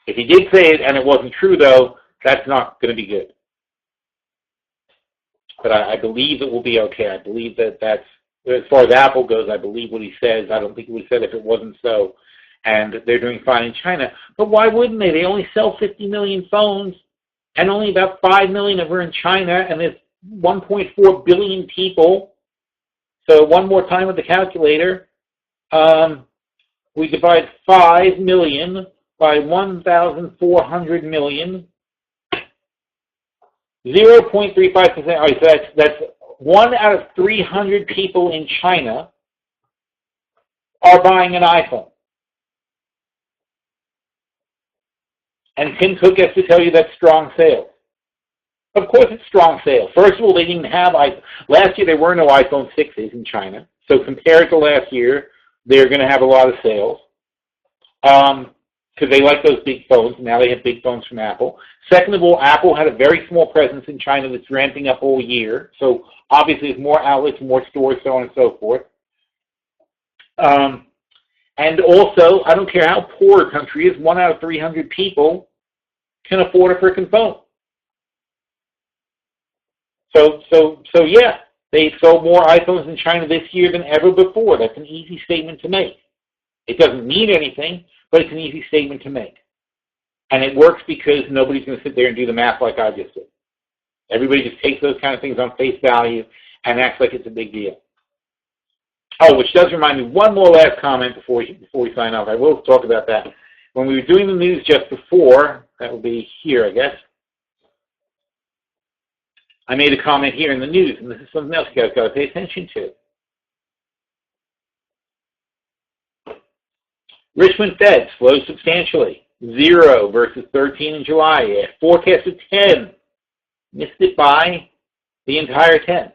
If he did say it and it wasn't true, though, that's not going to be good. But I believe it will be okay. I believe that's, as far as Apple goes, I believe what he says. I don't think he would have said if it wasn't so. And they're doing fine in China. But why wouldn't they? They only sell 50 million phones, and only about 5 million of them are in China, and there's 1.4 billion people. So one more time with the calculator. We divide 5 million by 1,400 million. 0.35%. All right, so that's 1 out of 300 people in China are buying an iPhone. And Tim Cook has to tell you that's strong sales. Of course it's strong sales. First of all, they didn't have last year there were no iPhone 6s in China. So compared to last year, they're going to have a lot of sales. Because they like those big phones. Now they have big phones from Apple. Second of all, Apple had a very small presence in China that's ramping up all year. So obviously there's more outlets, more stores, so on and so forth. And also, I don't care how poor a country is, 1 out of 300 people can afford a frickin' phone. So yeah, they sold more iPhones in China this year than ever before. That's an easy statement to make. It doesn't mean anything, but it's an easy statement to make. And it works because nobody's going to sit there and do the math like I just did. Everybody just takes those kind of things on face value and acts like it's a big deal. Oh, which does remind me, one more last comment before we sign off. I will talk about that. When we were doing the news just before, that will be here, I guess, I made a comment here in the news, and this is something else you guys got to pay attention to. Richmond Fed slows substantially, 0 versus 13 in July. Forecast of 10, missed it by the entire 10.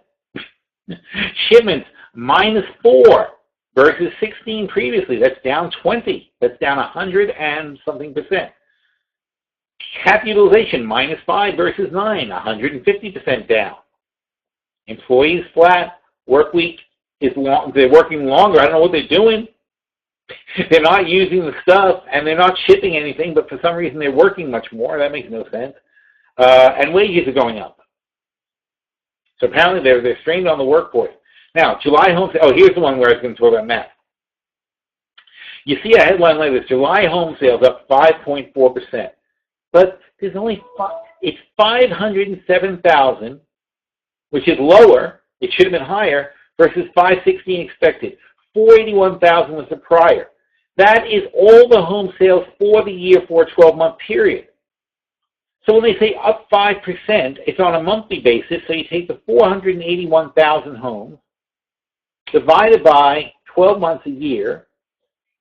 Shipments, -4 versus 16 previously. That's down 20. That's down 100 and something percent. Cap utilization, -5 versus 9, 150% down. Employees flat. Work week is long. They're working longer. I don't know what they're doing. They're not using the stuff, and they're not shipping anything, but for some reason they're working much more. That makes no sense. And wages are going up. So apparently they're strained on the workforce. Now, July home sales. Oh, here's the one where I was going to talk about math. You see a headline like this: July home sales up 5.4%. But there's only it's 507,000, which is lower. It should have been higher, versus 516 expected. 481,000 was the prior. That is all the home sales for the year for a 12-month period. So when they say up 5%, it's on a monthly basis. So you take the 481,000 homes divided by 12 months a year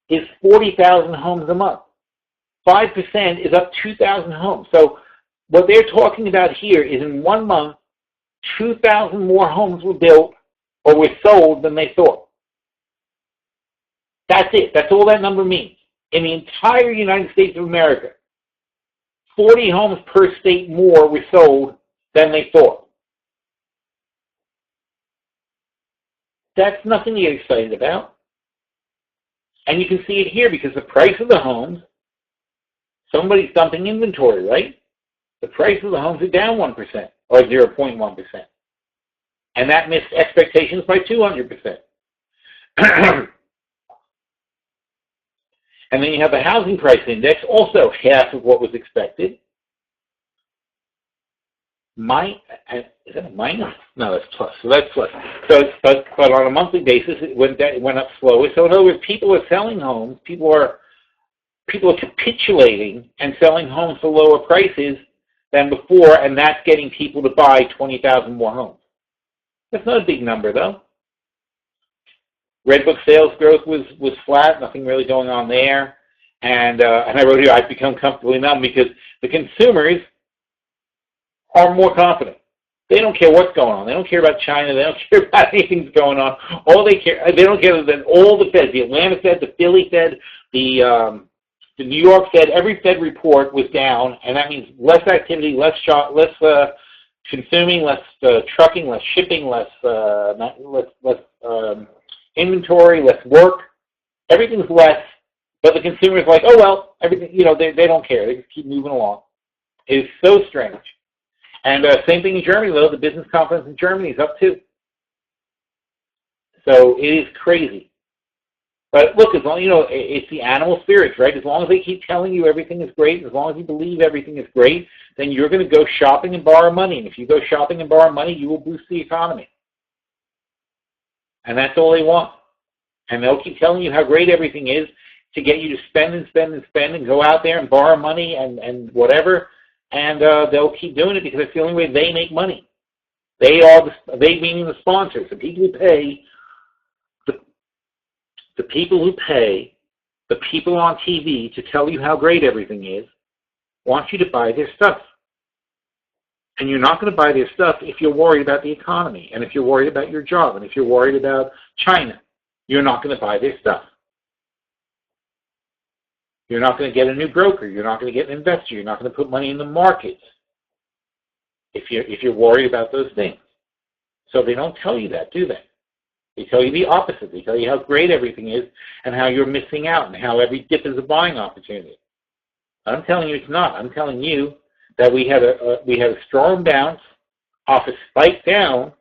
is 40,000 homes a month. 5% is up 2,000 homes. So What they're talking about here is in 1 month, 2,000 more homes were built or were sold than they thought. That's it. That's all that number means. In the entire United States of America, 40 homes per state more were sold than they thought. That's nothing to get excited about. And you can see it here because the price of the homes, somebody's dumping inventory, right? The price of the homes are down 1% or 0.1%. And that missed expectations by 200%. And then you have the housing price index, also half of what was expected. Is that a minus? No, that's plus. So that's plus. So, but on a monthly basis, it went up slower. So in other words, people are selling homes. People are capitulating and selling homes for lower prices than before, and that's getting people to buy 20,000 more homes. That's not a big number, though. Redbook sales growth was flat, nothing really going on there. And I wrote here, I've become comfortably numb because the consumers are more confident. They don't care what's going on. They don't care about China. They don't care about anything's going on. They don't care that all the Feds, the Atlanta Fed, the Philly Fed, the New York Fed, every Fed report was down, and that means less activity, less consuming, less trucking, less shipping, less inventory, less work. Everything's less, but the consumer's like, oh well, everything. They don't care. They just keep moving along. It is so strange. And same thing in Germany, though. The business confidence in Germany is up too. So it is crazy. But look, as long it's the animal spirits, right? As long as they keep telling you everything is great, as long as you believe everything is great, then you're going to go shopping and borrow money. And if you go shopping and borrow money, you will boost the economy. And that's all they want. And they'll keep telling you how great everything is to get you to spend and spend and spend and go out there and borrow money and whatever. And they'll keep doing it because it's the only way they make money. They meaning the sponsors, the people who pay. The people who pay, the people on TV to tell you how great everything is, want you to buy their stuff. And you're not going to buy their stuff if you're worried about the economy, and if you're worried about your job, and if you're worried about China. You're not going to buy their stuff. You're not going to get a new broker. You're not going to get an investor. You're not going to put money in the markets if you're worried about those things. So they don't tell you that, do they? They tell you the opposite. They tell you how great everything is and how you're missing out and how every dip is a buying opportunity. I'm telling you it's not. I'm telling you that we had a strong bounce off a spike down,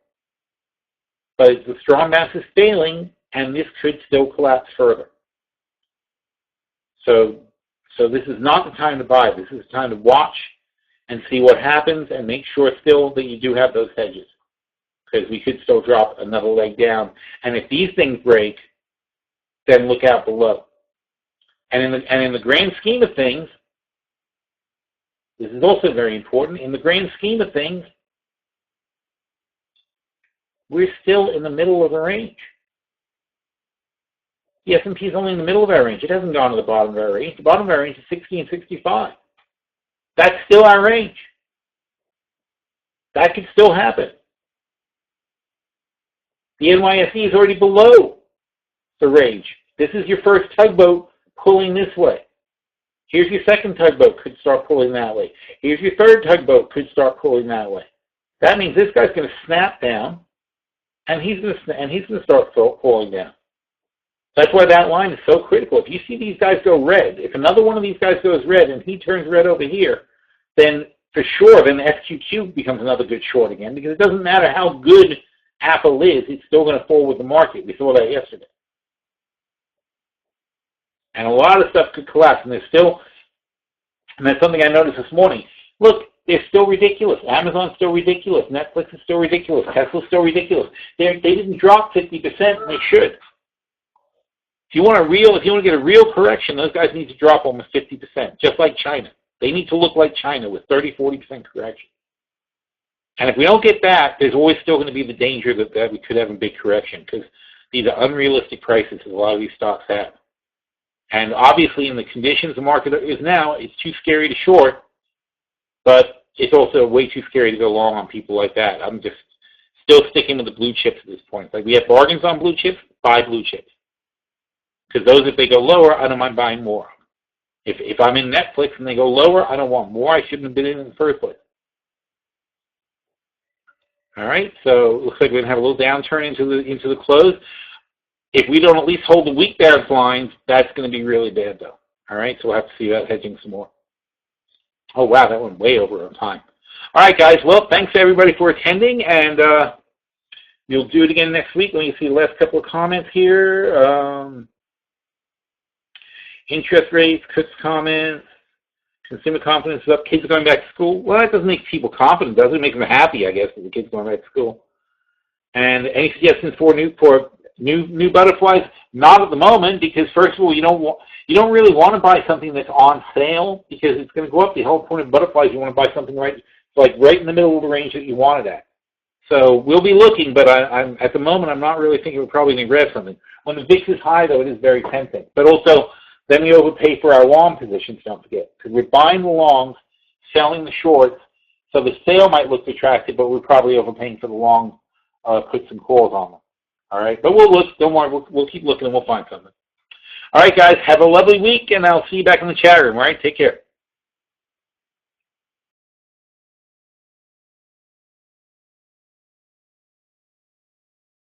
but the strong bounce is failing, and this could still collapse further. So this is not the time to buy. This is the time to watch and see what happens and make sure still that you do have those hedges, because we could still drop another leg down. And if these things break, then look out below. And in the grand scheme of things, this is also very important. In the grand scheme of things, we're still in the middle of the range. The S&P is only in the middle of our range. It hasn't gone to the bottom of our range. The bottom of our range is 60 and 65. That's still our range. That could still happen. The NYSE is already below the range. This is your first tugboat pulling this way. Here's your second tugboat, could start pulling that way. Here's your third tugboat, could start pulling that way. That means this guy's going to snap down, and he's going to start pulling down. That's why that line is so critical. If you see these guys go red, if another one of these guys goes red and he turns red over here, then for sure, then the SQQ becomes another good short again, because it doesn't matter how good Apple is, it's still going to fall with the market. We saw that yesterday. And a lot of stuff could collapse, and that's something I noticed this morning. Look, they're still ridiculous. Amazon's still ridiculous. Netflix is still ridiculous. Tesla's still ridiculous. They didn't drop 50%, and they should. If you want to get a real correction, those guys need to drop almost 50%, just like China. They need to look like China with 30, 40% correction. And if we don't get that, there's always still going to be the danger that we could have a big correction, because these are unrealistic prices that a lot of these stocks have. And obviously, in the conditions the market is now, it's too scary to short, but it's also way too scary to go long on people like that. I'm just still sticking with the blue chips at this point. Like we have bargains on blue chips, buy blue chips. Because those, if they go lower, I don't mind buying more. If I'm in Netflix and they go lower, I don't want more. I shouldn't have been in the first place. All right, so it looks like we're going to have a little downturn into the close. If we don't at least hold the weak bounce lines, that's going to be really bad, though. All right, so we'll have to see about hedging some more. Oh, wow, that went way over on time. All right, guys, well, thanks, everybody, for attending, and you'll do it again next week. Let me see the last couple of comments here. Interest rates, Chris comments. Consumer confidence is up. Kids are going back to school. Well, that doesn't make people confident, does it? It makes them happy, I guess, that the kids are going back to school. And any suggestions for new butterflies? Not at the moment, because first of all, you don't really want to buy something that's on sale because it's going to go up. The whole point of butterflies, you want to buy something right in the middle of the range that you want it at. So we'll be looking, but I'm at the moment I'm not really thinking we're probably going to grab something. When the VIX is high, though, it is very tempting. But also, then we overpay for our long positions, don't forget. Because we're buying the longs, selling the shorts, so the sale might look attractive, but we're probably overpaying for the long puts and calls on them. All right? But we'll look. Don't worry. We'll keep looking and we'll find something. All right, guys. Have a lovely week, and I'll see you back in the chat room. All right? Take care.